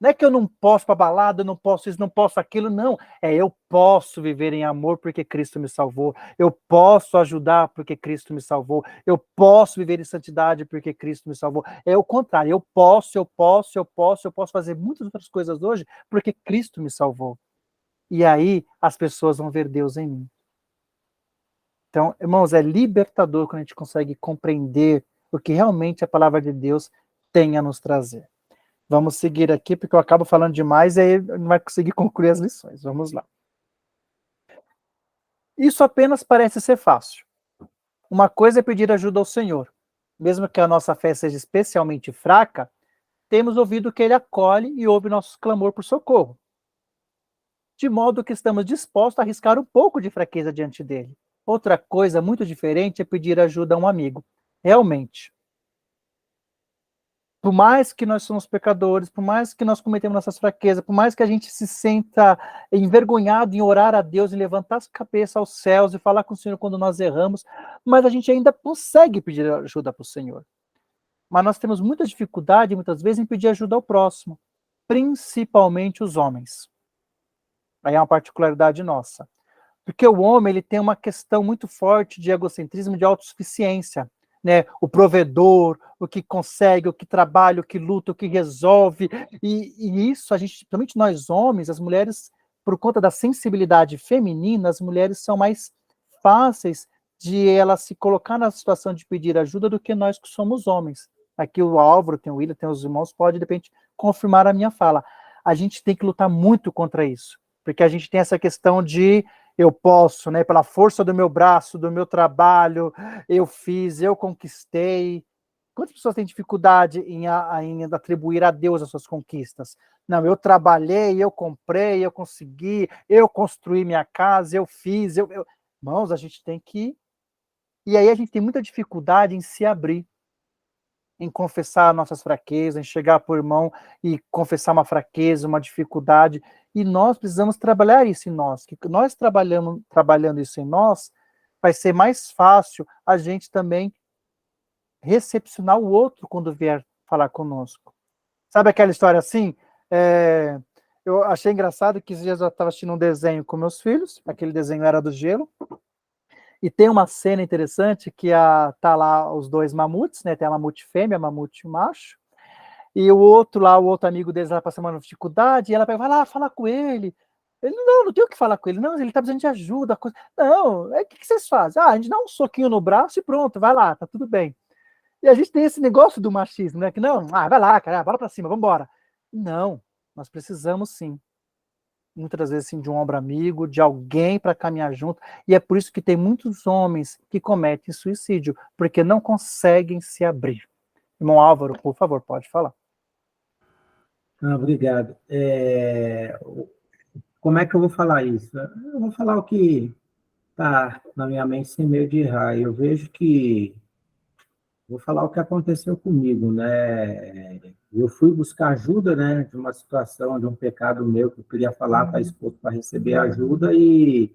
Não é que eu não posso para balada, eu não posso isso, não posso aquilo, não. Eu posso viver em amor porque Cristo me salvou. Eu posso ajudar porque Cristo me salvou. Eu posso viver em santidade porque Cristo me salvou. É o contrário. Eu posso fazer muitas outras coisas hoje porque Cristo me salvou. E aí as pessoas vão ver Deus em mim. Então, irmãos, é libertador quando a gente consegue compreender o que realmente a palavra de Deus tem a nos trazer. Vamos seguir aqui, porque eu acabo falando demais e aí não vai conseguir concluir as lições. Vamos lá. Isso apenas parece ser fácil. Uma coisa é pedir ajuda ao Senhor. Mesmo que a nossa fé seja especialmente fraca, temos ouvido que Ele acolhe e ouve nosso clamor por socorro. De modo que estamos dispostos a arriscar um pouco de fraqueza diante dele. Outra coisa muito diferente é pedir ajuda a um amigo. Realmente, por mais que nós somos pecadores, por mais que nós cometemos nossas fraquezas, por mais que a gente se sinta envergonhado em orar a Deus, em levantar a cabeça aos céus e falar com o Senhor quando nós erramos, mas a gente ainda consegue pedir ajuda para o Senhor. Mas nós temos muita dificuldade, muitas vezes, em pedir ajuda ao próximo, principalmente os homens. Aí é uma particularidade nossa. Porque o homem ele tem uma questão muito forte de egocentrismo, de autossuficiência. Né, o provedor, o que consegue, o que trabalha, o que luta, o que resolve, e isso a gente, principalmente nós homens, as mulheres, por conta da sensibilidade feminina, as mulheres são mais fáceis de elas se colocar na situação de pedir ajuda do que nós que somos homens. Aqui o Álvaro, tem o William, tem os irmãos, pode de repente confirmar a minha fala. A gente tem que lutar muito contra isso, porque a gente tem essa questão de eu posso, né, pela força do meu braço, do meu trabalho, eu fiz, eu conquistei. Quantas pessoas têm dificuldade em atribuir a Deus as suas conquistas? Não, eu trabalhei, eu comprei, eu consegui, eu construí minha casa, eu fiz, Irmãos, a gente tem que... E aí a gente tem muita dificuldade em se abrir, em confessar nossas fraquezas, em chegar para o irmão e confessar uma fraqueza, uma dificuldade, e nós precisamos trabalhar isso em nós, que nós trabalhando isso em nós, vai ser mais fácil a gente também recepcionar o outro quando vier falar conosco. Sabe aquela história assim? Eu achei engraçado que esses dias eu estava assistindo um desenho com meus filhos, aquele desenho Era do Gelo, e tem uma cena interessante que tá lá os dois mamutes, né? Tem a mamute fêmea, a mamute macho, e o outro amigo deles lá passando uma dificuldade, e ela pega, vai lá, fala com ele. Ele, não tem o que falar com ele, não, ele tá precisando de ajuda. Não, o que vocês fazem? A gente dá um soquinho no braço e pronto, vai lá, tá tudo bem. E a gente tem esse negócio do machismo, né? Que não, vai lá, cara, bora pra cima, vambora. Não, nós precisamos sim. Muitas das vezes, sim, de um ombro amigo, de alguém para caminhar junto. E é por isso que tem muitos homens que cometem suicídio, porque não conseguem se abrir. Irmão Álvaro, por favor, pode falar. Obrigado. Como é que eu vou falar isso? Eu vou falar o que está na minha mente sem medo de errar. Eu vejo que vou falar o que aconteceu comigo, né? Eu fui buscar ajuda, né, de uma situação, de um pecado meu que eu queria falar para a esposa para receber ajuda e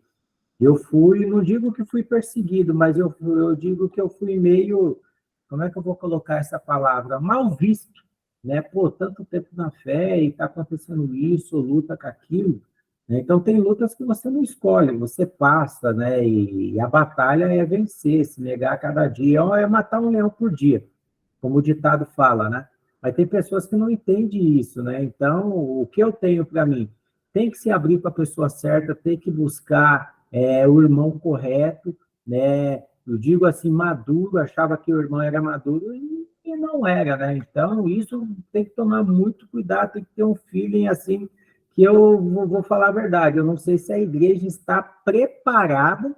eu fui, não digo que fui perseguido, mas eu digo que eu fui meio, como é que eu vou colocar essa palavra? Mal visto, né? Pô, tanto tempo na fé e está acontecendo isso, luta com aquilo. Né? Então, tem lutas que você não escolhe, você passa, né? E a batalha é vencer, se negar a cada dia, é matar um leão por dia, como o ditado fala, né? Mas tem pessoas que não entendem isso, né? Então, o que eu tenho para mim? Tem que se abrir para a pessoa certa, tem que buscar o irmão correto, né? Eu digo assim, maduro, achava que o irmão era maduro e não era, né? Então, isso tem que tomar muito cuidado, tem que ter um feeling assim, que eu vou falar a verdade, eu não sei se a igreja está preparada,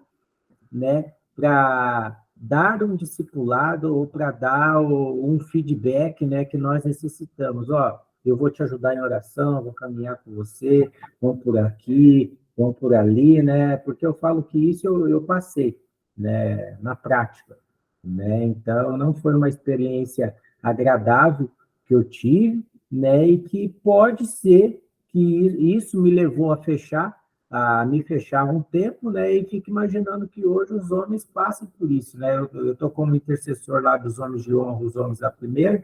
né, para dar um discipulado ou para dar um feedback, né, que nós necessitamos. Ó, eu vou te ajudar em oração, vou caminhar com você, vamos por aqui, vamos por ali, né? Porque eu falo que isso eu passei, né, na prática, né? Então, não foi uma experiência agradável que eu tive, né, e que pode ser que isso me levou a me fechar um tempo, né, e fico imaginando que hoje os homens passam por isso, né, eu estou como intercessor lá dos homens de honra, os homens da primeira,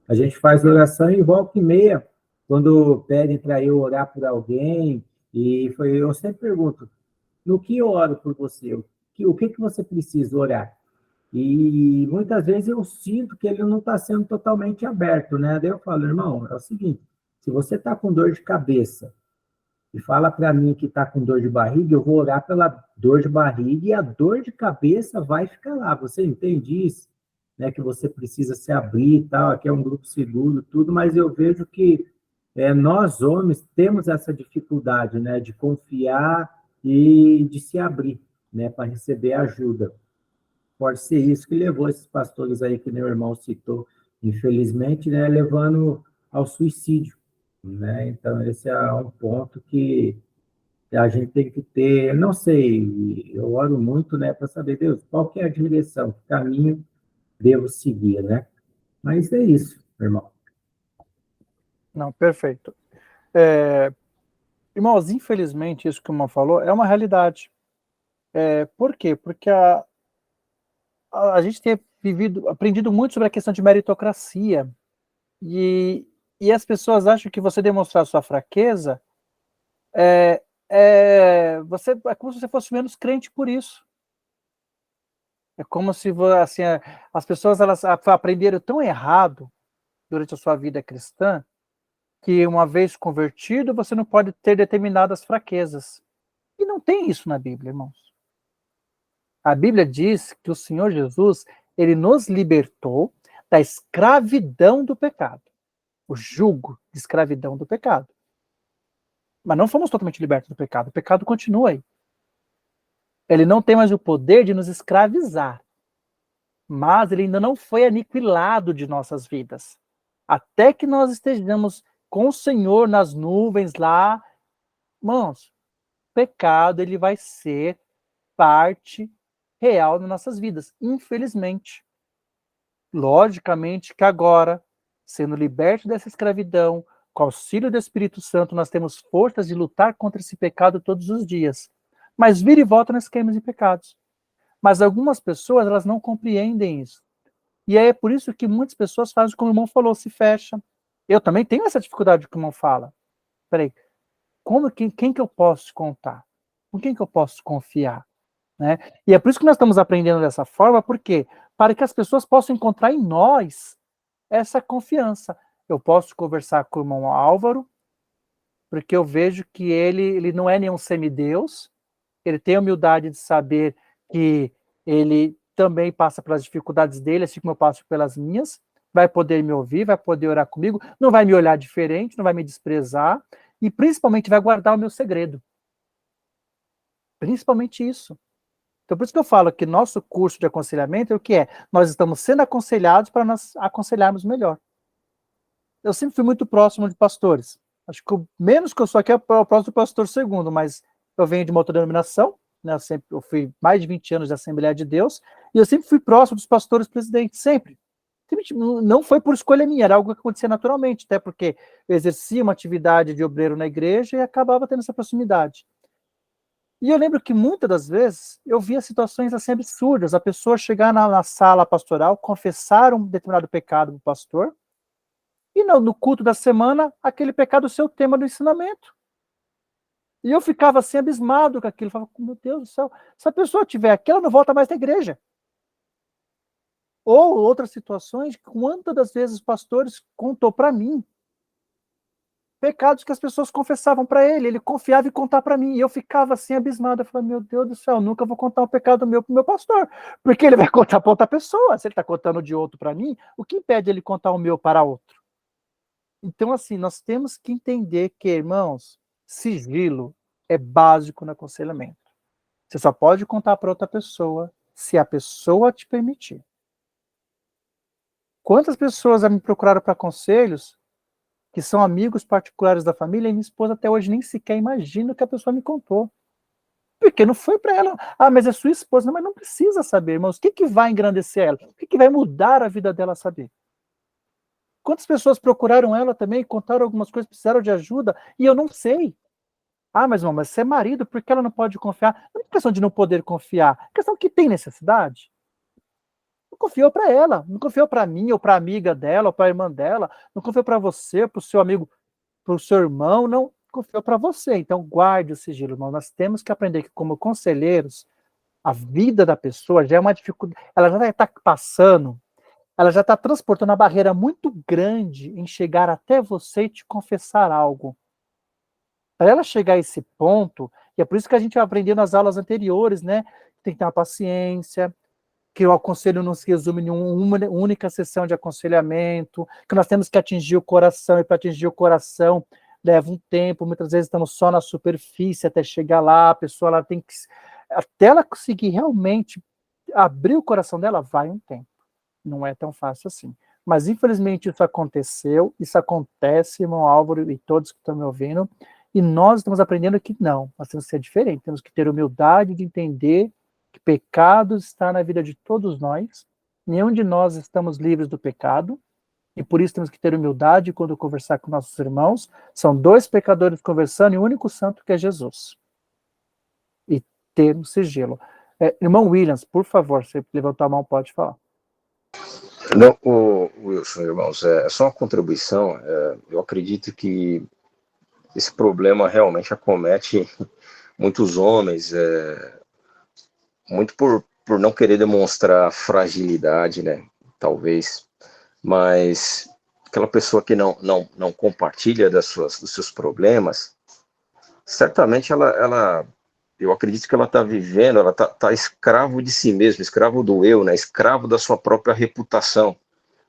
a gente faz oração e volta e meia, quando pedem para eu orar por alguém, eu sempre pergunto, no que eu oro por você? O que você precisa orar? E muitas vezes eu sinto que ele não está sendo totalmente aberto, né? Daí eu falo, irmão, é o seguinte, se você está com dor de cabeça, e fala para mim que está com dor de barriga, eu vou orar pela dor de barriga e a dor de cabeça vai ficar lá. Você entende isso? Né, que você precisa se abrir e tal, aqui é um grupo seguro, tudo, mas eu vejo que nós homens temos essa dificuldade, né, de confiar e de se abrir, né, para receber ajuda. Pode ser isso que levou esses pastores aí que meu irmão citou, infelizmente, né, levando ao suicídio. Né? Então, esse é um ponto que a gente tem que ter, não sei, eu oro muito, né, para saber, Deus, qual que é a direção, que caminho devo seguir, né? Mas é isso, irmão. Não, perfeito. Irmãos, infelizmente, isso que o irmão falou é uma realidade. Por quê? Porque a gente tem aprendido muito sobre a questão de meritocracia, e as pessoas acham que você demonstrar sua fraqueza é como se você fosse menos crente por isso. É como se assim, as pessoas elas aprenderam tão errado durante a sua vida cristã que uma vez convertido você não pode ter determinadas fraquezas. E não tem isso na Bíblia, irmãos. A Bíblia diz que o Senhor Jesus, ele nos libertou da escravidão do pecado. O jugo de escravidão do pecado. Mas não fomos totalmente libertos do pecado. O pecado continua aí. Ele não tem mais o poder de nos escravizar. Mas ele ainda não foi aniquilado de nossas vidas. Até que nós estejamos com o Senhor nas nuvens lá, irmãos, o pecado ele vai ser parte real nas nossas vidas, infelizmente. Logicamente que agora, sendo liberto dessa escravidão, com o auxílio do Espírito Santo, nós temos forças de lutar contra esse pecado todos os dias. Mas vira e volta nós caímos em pecados. Mas algumas pessoas, elas não compreendem isso. E é por isso que muitas pessoas fazem como o irmão falou, se fecham. Eu também tenho essa dificuldade que o irmão fala. peraí, quem que eu posso contar? Com quem que eu posso confiar? Né? E é por isso que nós estamos aprendendo dessa forma, porque para que as pessoas possam encontrar em nós essa confiança. Eu posso conversar com o irmão Álvaro, porque eu vejo que ele não é nenhum semideus, ele tem a humildade de saber que ele também passa pelas dificuldades dele, assim como eu passo pelas minhas, vai poder me ouvir, vai poder orar comigo, não vai me olhar diferente, não vai me desprezar, e principalmente vai guardar o meu segredo. Principalmente isso. Então, por isso que eu falo que nosso curso de aconselhamento é o que é? Nós estamos sendo aconselhados para nós aconselharmos melhor. Eu sempre fui muito próximo de pastores. Acho que o menos que eu sou aqui é o próximo do pastor segundo, mas eu venho de uma outra denominação, né? Eu fui mais de 20 anos de Assembleia de Deus, e eu sempre fui próximo dos pastores presidentes, sempre. Não foi por escolha minha, era algo que acontecia naturalmente, até porque eu exercia uma atividade de obreiro na igreja e acabava tendo essa proximidade. E eu lembro que muitas das vezes eu via situações assim absurdas, a pessoa chegar na sala pastoral, confessar um determinado pecado para o pastor, e no culto da semana, aquele pecado ser o tema do ensinamento. E eu ficava assim abismado com aquilo, falava, meu Deus do céu, se a pessoa tiver aqui, ela não volta mais na igreja. Ou outras situações, quantas das vezes os pastores contou para mim, pecados que as pessoas confessavam para ele confiava em contar para mim, e eu ficava assim abismado, eu falava, meu Deus do céu, nunca vou contar um pecado meu para o meu pastor, porque ele vai contar para outra pessoa, se ele está contando de outro para mim, o que impede ele contar o meu para outro? Então, assim, nós temos que entender que, irmãos, sigilo é básico no aconselhamento. Você só pode contar para outra pessoa se a pessoa te permitir. Quantas pessoas me procuraram para conselhos que são amigos particulares da família, e minha esposa até hoje nem sequer imagina o que a pessoa me contou. Porque não foi para ela. Ah, mas é sua esposa. Não, mas não precisa saber, irmãos. O que vai engrandecer ela? O que vai mudar a vida dela saber? Quantas pessoas procuraram ela também, contaram algumas coisas, precisaram de ajuda, e eu não sei. Ah, mas irmão, mas você é marido, por que ela não pode confiar? Não é questão de não poder confiar, é questão que tem necessidade. Não confiou para ela, não confiou para mim, ou para a amiga dela, ou para a irmã dela, não confiou para você, para o seu amigo, para o seu irmão, não confiou para você. Então, guarde o sigilo, irmão. Nós temos que aprender que, como conselheiros, a vida da pessoa já é uma dificuldade, ela já está passando, ela já está transportando uma barreira muito grande em chegar até você e te confessar algo. Para ela chegar a esse ponto, e é por isso que a gente aprendeu nas aulas anteriores, né? Tem que ter uma paciência, que o aconselho não se resume em uma única sessão de aconselhamento, que nós temos que atingir o coração, e para atingir o coração leva um tempo, muitas vezes estamos só na superfície até chegar lá, a pessoa ela tem que, até ela conseguir realmente abrir o coração dela, vai um tempo. Não é tão fácil assim. Mas, infelizmente, isso aconteceu, isso acontece, irmão Álvaro e todos que estão me ouvindo, e nós estamos aprendendo que não, nós temos que ser diferente, temos que ter humildade de entender que pecado está na vida de todos nós, nenhum de nós estamos livres do pecado, e por isso temos que ter humildade quando conversar com nossos irmãos, são dois pecadores conversando e o único santo que é Jesus. E ter um sigilo. Irmão Williams, por favor, você levantou a mão, pode falar. Não, Wilson, irmãos, é só uma contribuição. Eu acredito que esse problema realmente acomete muitos homens, muito por não querer demonstrar fragilidade, né? Talvez, mas aquela pessoa que não compartilha dos seus problemas, certamente eu acredito que ela está vivendo, ela tá escravo de si mesma, escravo do eu, né? Escravo da sua própria reputação.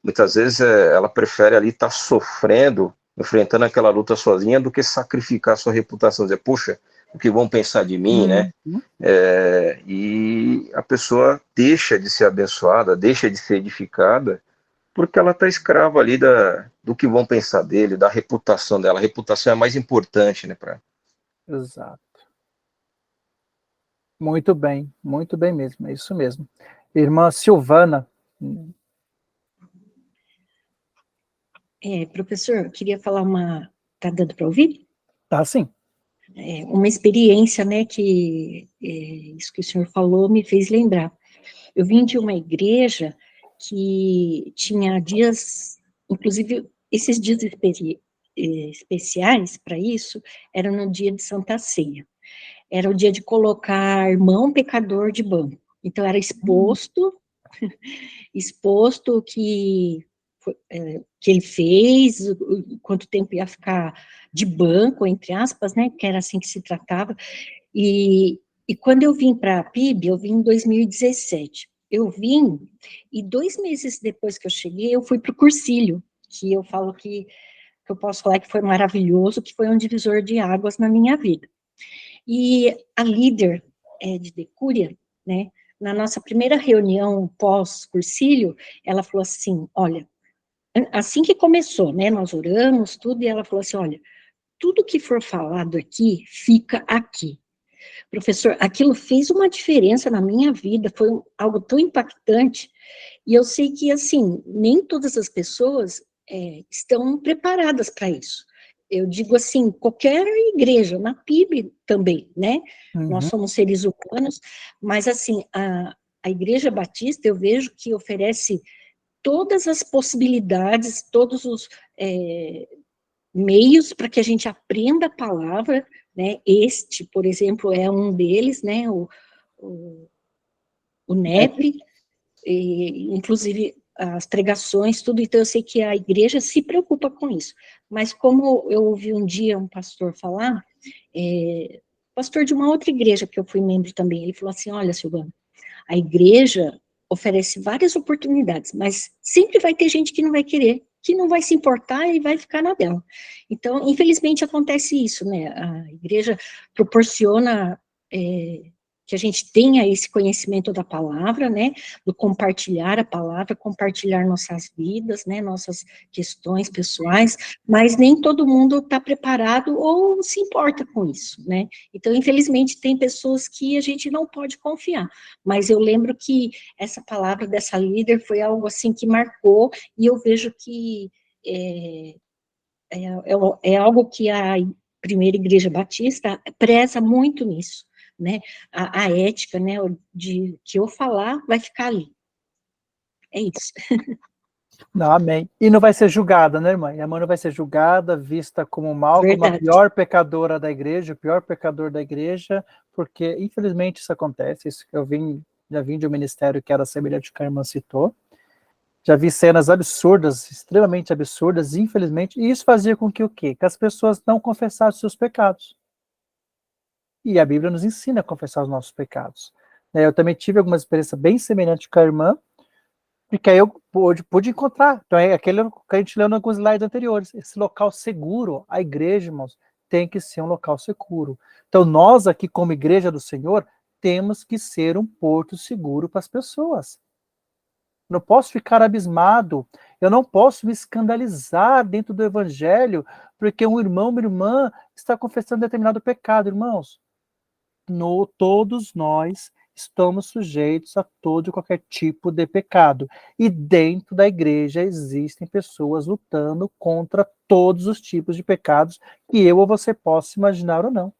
Muitas vezes ela prefere ali estar sofrendo, enfrentando aquela luta sozinha, do que sacrificar a sua reputação, dizer, puxa, o que vão pensar de mim, né? E a pessoa deixa de ser abençoada, deixa de ser edificada, porque ela está escrava ali do que vão pensar dele, da reputação dela. A reputação é mais importante, né? Exato. Muito bem mesmo, é isso mesmo. Irmã Silvana. Professor, eu queria falar Tá dando para ouvir? Tá, sim. Uma experiência, né, que isso que o senhor falou me fez lembrar. Eu vim de uma igreja que tinha dias, inclusive esses dias especiais para isso, era no dia de Santa Ceia. Era o dia de colocar irmão pecador de banco. Então, era exposto que ele fez, quanto tempo ia ficar de banco, entre aspas, né, que era assim que se tratava, e quando eu vim para a PIB, eu vim em 2017, eu vim, e 2 meses depois que eu cheguei, eu fui para o cursilho, que eu falo que eu posso falar que foi maravilhoso, que foi um divisor de águas na minha vida. E a líder de decúria, né, na nossa primeira reunião pós-cursilho, ela falou assim, olha, assim que começou, né, nós oramos, tudo, e ela falou assim, olha, tudo que for falado aqui, fica aqui. Professor, aquilo fez uma diferença na minha vida, foi algo tão impactante, e eu sei que, assim, nem todas as pessoas estão preparadas para isso. Eu digo assim, qualquer igreja, na PIB também, né? Nós somos seres humanos, mas, assim, a Igreja Batista, eu vejo que oferece todas as possibilidades, todos os meios para que a gente aprenda a palavra, né? Este, por exemplo, é um deles, né? O NEP, inclusive as pregações, tudo. Então, eu sei que a igreja se preocupa com isso. Mas como eu ouvi um dia um pastor falar, pastor de uma outra igreja que eu fui membro também, ele falou assim, olha, Silvana, a igreja oferece várias oportunidades, mas sempre vai ter gente que não vai querer, que não vai se importar e vai ficar na dela. Então, infelizmente, acontece isso, né? A igreja proporciona que a gente tenha esse conhecimento da palavra, né? Do compartilhar a palavra, compartilhar nossas vidas, né? Nossas questões pessoais, mas nem todo mundo está preparado ou se importa com isso, né? Então, infelizmente, tem pessoas que a gente não pode confiar, mas eu lembro que essa palavra dessa líder foi algo assim que marcou, e eu vejo que é algo que a primeira igreja batista preza muito nisso, né, a ética, né, de que eu falar vai ficar ali, é isso. Não, amém. E não vai ser julgada, né, irmã? E a irmã não vai ser julgada, vista como mal, como a Verdade. pior pecadora da igreja, o pior pecador da igreja, porque, infelizmente, isso acontece. Isso que já vim de um ministério que era semelhante ao que a irmã citou. Já vi cenas absurdas, extremamente absurdas, infelizmente, e isso fazia com que o quê? Que as pessoas não confessassem seus pecados. E a Bíblia nos ensina a confessar os nossos pecados. Eu também tive alguma experiência bem semelhante com a irmã, porque aí eu pude encontrar. Então é aquele que a gente leu em alguns slides anteriores. Esse local seguro, a igreja, irmãos, tem que ser um local seguro. Então nós aqui, como igreja do Senhor, temos que ser um porto seguro para as pessoas. Não posso ficar abismado, eu não posso me escandalizar dentro do evangelho, porque um irmão, uma irmã está confessando determinado pecado, irmãos. Todos nós estamos sujeitos a todo e qualquer tipo de pecado. E dentro da igreja existem pessoas lutando contra todos os tipos de pecados que eu ou você possa imaginar ou não.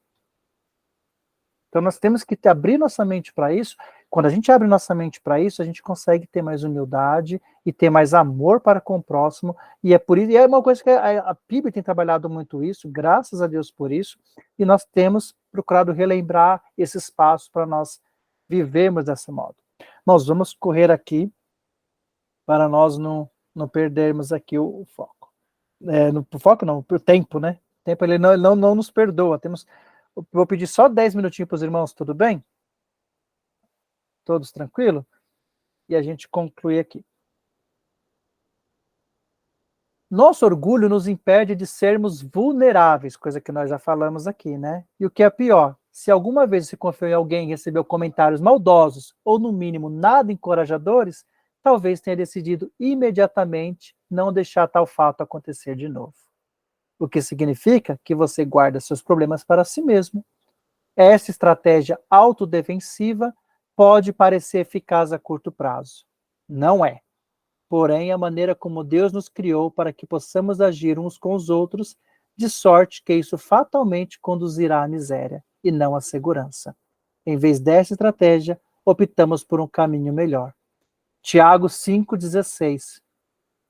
Então nós temos que abrir nossa mente para isso. Quando a gente abre nossa mente para isso, a gente consegue ter mais humildade e ter mais amor para com o próximo. E é por isso, e é uma coisa que a PIB tem trabalhado muito isso, graças a Deus por isso, e nós temos procurado relembrar esse espaço para nós vivermos desse modo. Nós vamos correr aqui para nós não perdermos aqui o foco. O foco não, o tempo, né? O tempo ele não nos perdoa. Vou pedir só 10 minutinhos para os irmãos, tudo bem? Todos tranquilo? E a gente conclui aqui. Nosso orgulho nos impede de sermos vulneráveis, coisa que nós já falamos aqui, né? E o que é pior, se alguma vez você confiou em alguém e recebeu comentários maldosos, ou no mínimo nada encorajadores, talvez tenha decidido imediatamente não deixar tal fato acontecer de novo. O que significa que você guarda seus problemas para si mesmo. Essa estratégia autodefensiva pode parecer eficaz a curto prazo. Não é. Porém, a maneira como Deus nos criou para que possamos agir uns com os outros, de sorte que isso fatalmente conduzirá à miséria e não à segurança. Em vez dessa estratégia, optamos por um caminho melhor. Tiago 5,16.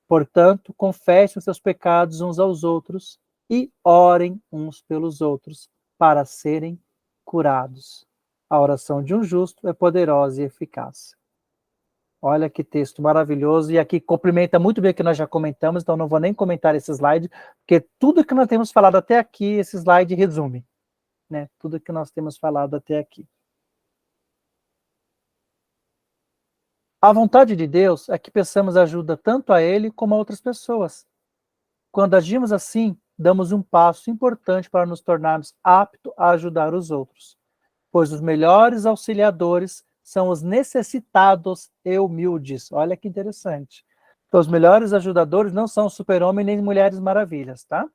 Portanto, confessem os seus pecados uns aos outros e orem uns pelos outros para serem curados. A oração de um justo é poderosa e eficaz. Olha que texto maravilhoso, e aqui complementa muito bem o que nós já comentamos, então não vou nem comentar esse slide, porque tudo que nós temos falado até aqui, esse slide resume, né? Tudo que nós temos falado até aqui. A vontade de Deus é que peçamos ajuda tanto a Ele como a outras pessoas. Quando agimos assim, damos um passo importante para nos tornarmos aptos a ajudar os outros, pois os melhores auxiliadores são os necessitados e humildes. Olha que interessante. Então, os melhores ajudadores não são super-homens nem mulheres maravilhas, tá?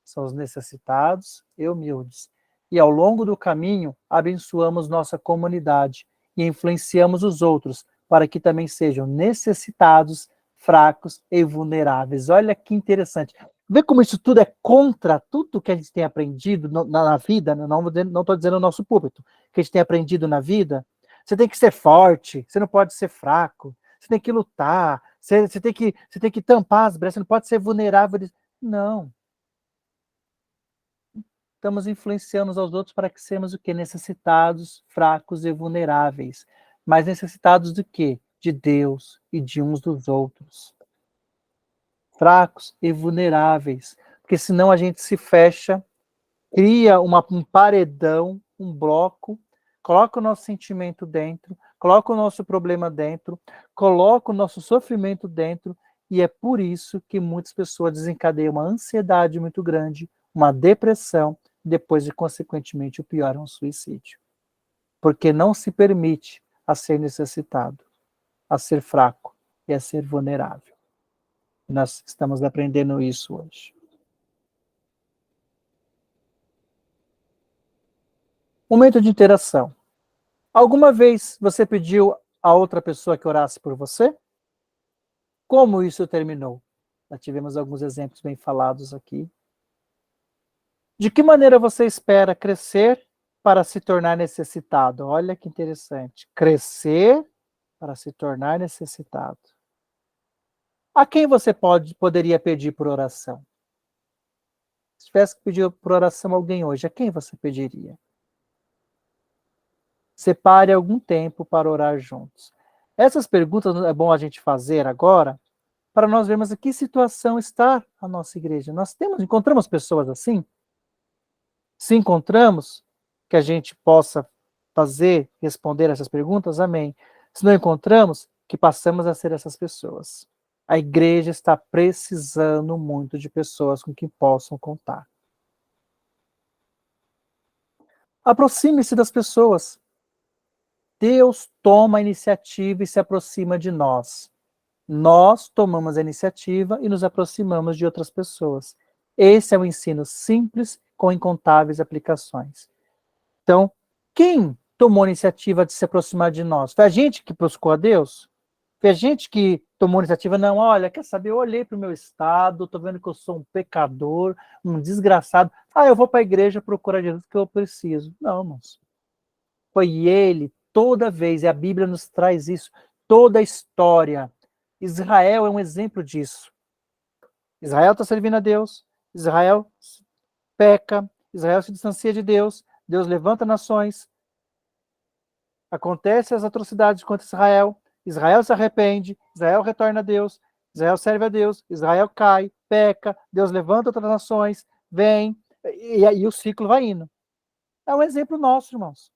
São os necessitados e humildes. E ao longo do caminho, abençoamos nossa comunidade e influenciamos os outros para que também sejam necessitados, fracos e vulneráveis. Olha que interessante. Vê como isso tudo é contra tudo que a gente tem aprendido na vida, não estou dizendo no nosso púlpito, que a gente tem aprendido na vida. Você tem que ser forte, você não pode ser fraco, você tem que lutar, você tem que tampar as brechas, você não pode ser vulnerável. Não. Estamos influenciando uns aos outros para que sejamos o quê? Necessitados, fracos e vulneráveis. Mas necessitados de quê? De Deus e de uns dos outros. Fracos e vulneráveis. Porque senão a gente se fecha, cria um paredão, um bloco, coloca o nosso sentimento dentro, coloca o nosso problema dentro, coloca o nosso sofrimento dentro, e é por isso que muitas pessoas desencadeiam uma ansiedade muito grande, uma depressão, depois de, consequentemente, o pior é um suicídio. Porque não se permite a ser necessitado, a ser fraco e a ser vulnerável. E nós estamos aprendendo isso hoje. Momento de interação. Alguma vez você pediu a outra pessoa que orasse por você? Como isso terminou? Já tivemos alguns exemplos bem falados aqui. De que maneira você espera crescer para se tornar necessitado? Olha que interessante. Crescer para se tornar necessitado. A quem você poderia pedir por oração? Se tivesse que pedir por oração a alguém hoje, a quem você pediria? Separe algum tempo para orar juntos. Essas perguntas é bom a gente fazer agora, para nós vermos em que situação está a nossa igreja. Nós encontramos pessoas assim? Se encontramos, que a gente possa responder essas perguntas, amém. Se não encontramos, que passamos a ser essas pessoas. A igreja está precisando muito de pessoas com quem possam contar. Aproxime-se das pessoas. Deus toma a iniciativa e se aproxima de nós. Nós tomamos a iniciativa e nos aproximamos de outras pessoas. Esse é o ensino simples com incontáveis aplicações. Então, quem tomou a iniciativa de se aproximar de nós? Foi a gente que buscou a Deus? Foi a gente que tomou a iniciativa? Não, olha, quer saber, eu olhei para o meu estado, estou vendo que eu sou um pecador, um desgraçado. Eu vou para a igreja procurar Jesus que eu preciso. Não, irmãos. Foi ele, toda vez, e a Bíblia nos traz isso, toda a história. Israel é um exemplo disso. Israel está servindo a Deus, Israel peca, Israel se distancia de Deus, Deus levanta nações, acontecem as atrocidades contra Israel, Israel se arrepende, Israel retorna a Deus, Israel serve a Deus, Israel cai, peca, Deus levanta outras nações, vem, e o ciclo vai indo. É um exemplo nosso, irmãos.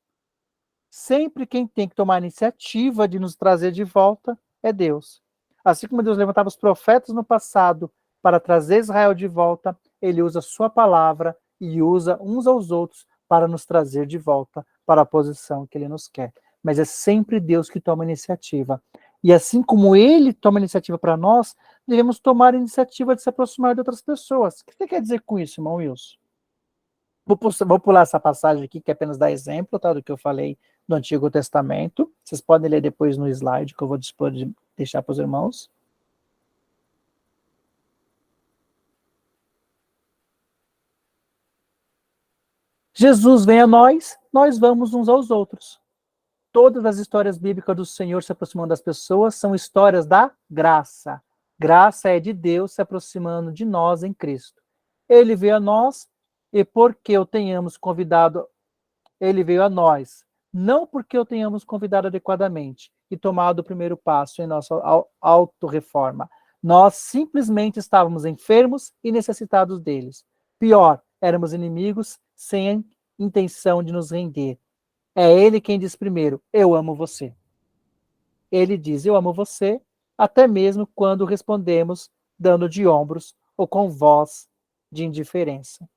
Sempre quem tem que tomar a iniciativa de nos trazer de volta é Deus. Assim como Deus levantava os profetas no passado para trazer Israel de volta, ele usa a sua palavra e usa uns aos outros para nos trazer de volta para a posição que ele nos quer. Mas é sempre Deus que toma a iniciativa. E assim como ele toma a iniciativa para nós, devemos tomar a iniciativa de se aproximar de outras pessoas. O que você quer dizer com isso, irmão Wilson? Vou pular essa passagem aqui, que é apenas dar exemplo, tá, do que eu falei do Antigo Testamento. Vocês podem ler depois no slide, que eu vou dispor de deixar para os irmãos. Jesus vem a nós, nós vamos uns aos outros. Todas as histórias bíblicas do Senhor se aproximando das pessoas são histórias da graça. Graça é de Deus se aproximando de nós em Cristo. Ele veio a nós, e porque o tenhamos convidado, ele veio a nós, não porque o tenhamos convidado adequadamente e tomado o primeiro passo em nossa autorreforma. Nós simplesmente estávamos enfermos e necessitados deles. Pior, éramos inimigos sem a intenção de nos render. É ele quem diz primeiro, eu amo você. Ele diz, eu amo você, até mesmo quando respondemos dando de ombros ou com voz de indiferença.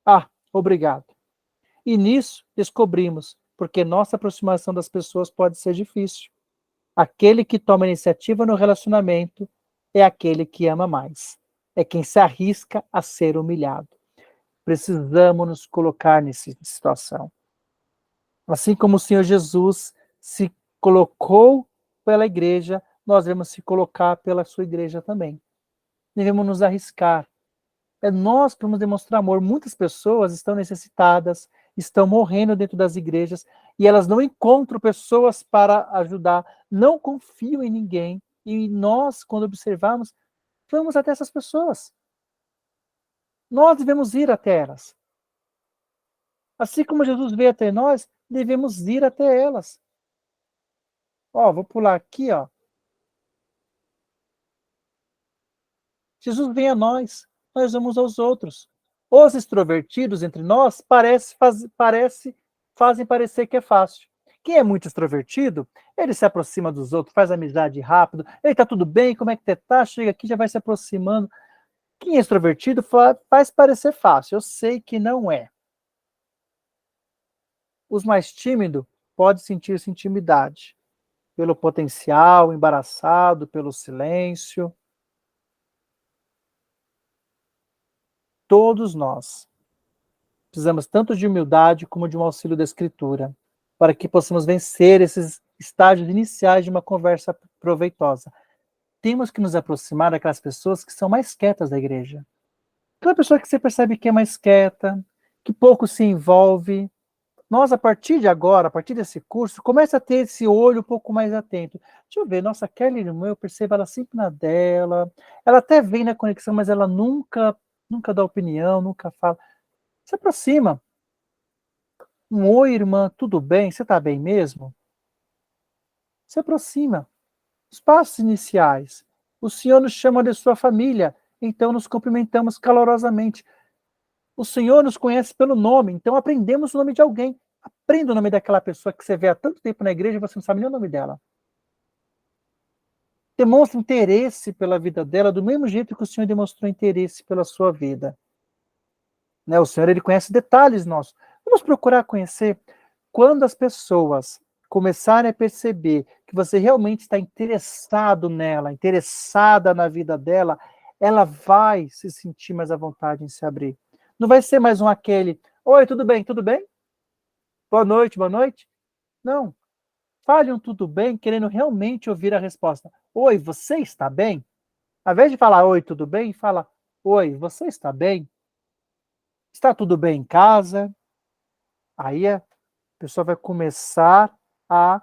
Ah, obrigado. E nisso descobrimos porque nossa aproximação das pessoas pode ser difícil. Aquele que toma iniciativa no relacionamento é aquele que ama mais. É quem se arrisca a ser humilhado. Precisamos nos colocar nessa situação. Assim como o Senhor Jesus se colocou pela igreja, nós devemos se colocar pela sua igreja também. Devemos nos arriscar. É nós que vamos demonstrar amor. Muitas pessoas estão necessitadas, estão morrendo dentro das igrejas e elas não encontram pessoas para ajudar, não confiam em ninguém. E nós, quando observarmos, vamos até essas pessoas. Nós devemos ir até elas. Assim como Jesus veio até nós, devemos ir até elas. Ó, vou pular aqui, ó. Jesus vem a nós vamos aos outros. Os extrovertidos entre nós fazem parecer que é fácil. Quem é muito extrovertido, ele se aproxima dos outros, faz amizade rápido. Ei, tá tudo bem? Como é que você tá? Chega aqui, já vai se aproximando. Quem é extrovertido faz parecer fácil. Eu sei que não é. Os mais tímidos podem sentir-se intimidade pelo potencial, embaraçado, pelo silêncio. Todos nós precisamos tanto de humildade como de um auxílio da Escritura, para que possamos vencer esses estágios iniciais de uma conversa proveitosa. Temos que nos aproximar daquelas pessoas que são mais quietas da igreja. Aquela pessoa que você percebe que é mais quieta, que pouco se envolve. Nós, a partir de agora, a partir desse curso, começa a ter esse olho um pouco mais atento. Deixa eu ver, nossa, Kelly, irmã, eu percebo ela sempre na dela, ela até vem na conexão, mas ela nunca dá opinião, nunca fala. Se aproxima. Oi, irmã, tudo bem? Você está bem mesmo? Se aproxima. Os passos iniciais. O Senhor nos chama de sua família, então nos cumprimentamos calorosamente. O Senhor nos conhece pelo nome, então aprendemos o nome de alguém. Aprenda o nome daquela pessoa que você vê há tanto tempo na igreja e você não sabe nem o nome dela. Demonstre interesse pela vida dela, do mesmo jeito que o Senhor demonstrou interesse pela sua vida. Né? O Senhor, ele conhece detalhes nossos. Vamos procurar conhecer. Quando as pessoas começarem a perceber que você realmente está interessado nela, interessada na vida dela, ela vai se sentir mais à vontade em se abrir. Não vai ser mais aquele, oi, tudo bem, tudo bem? Boa noite, boa noite? Não. Fale um tudo bem, querendo realmente ouvir a resposta. Oi, você está bem? Ao invés de falar oi, tudo bem, fala, oi, você está bem? Está tudo bem em casa? Aí a pessoa vai começar a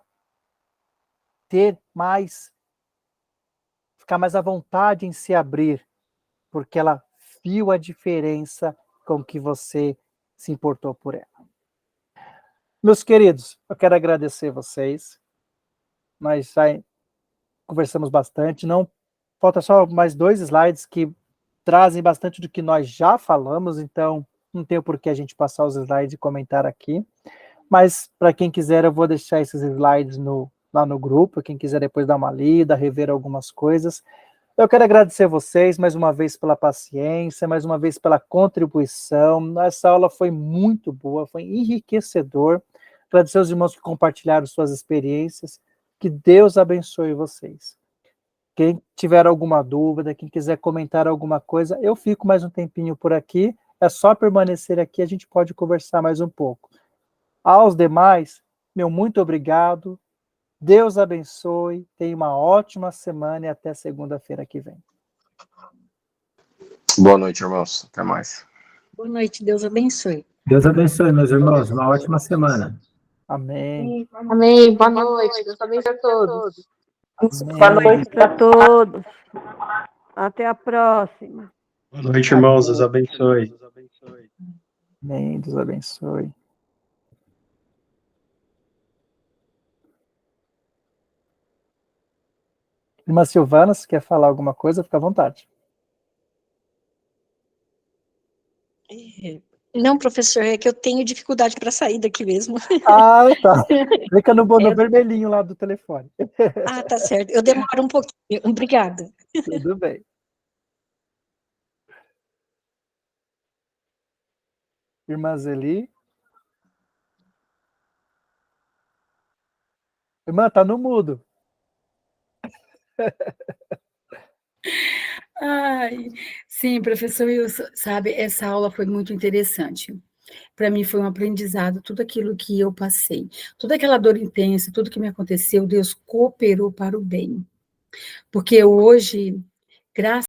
ficar mais à vontade em se abrir, porque ela viu a diferença com que você se importou por ela. Meus queridos, eu quero agradecer vocês. Nós já conversamos bastante. Não falta só mais 2 slides que trazem bastante do que nós já falamos, então não tem por que a gente passar os slides e comentar aqui. Mas, para quem quiser, eu vou deixar esses slides lá no grupo, quem quiser depois dar uma lida, rever algumas coisas. Eu quero agradecer a vocês, mais uma vez, pela paciência, mais uma vez pela contribuição. Essa aula foi muito boa, foi enriquecedor. Agradecer aos irmãos que compartilharam suas experiências. Que Deus abençoe vocês. Quem tiver alguma dúvida, quem quiser comentar alguma coisa, eu fico mais um tempinho por aqui. É só permanecer aqui, a gente pode conversar mais um pouco. Aos demais, meu muito obrigado. Deus abençoe. Tenha uma ótima semana e até segunda-feira que vem. Boa noite, irmãos. Até mais. Boa noite, Deus abençoe. Deus abençoe, meus irmãos. Uma ótima semana. Amém. Amém. Boa noite. Deus abençoe a todos. Boa noite para todos. Até a próxima. Boa noite, irmãos. Deus abençoe. Amém, Deus abençoe. Irmã Silvana, se quer falar alguma coisa, fica à vontade. Não, professor, é que eu tenho dificuldade para sair daqui mesmo. Ah, tá. Clica no vermelhinho lá do telefone. Ah, tá certo. Eu demoro um pouquinho. Obrigada. Tudo bem. Irmã Zeli. Irmã, tá no mudo. Ai, sim, professor Wilson, sabe, essa aula foi muito interessante. Para mim foi um aprendizado, tudo aquilo que eu passei, toda aquela dor intensa, tudo que me aconteceu, Deus cooperou para o bem. Porque hoje, graças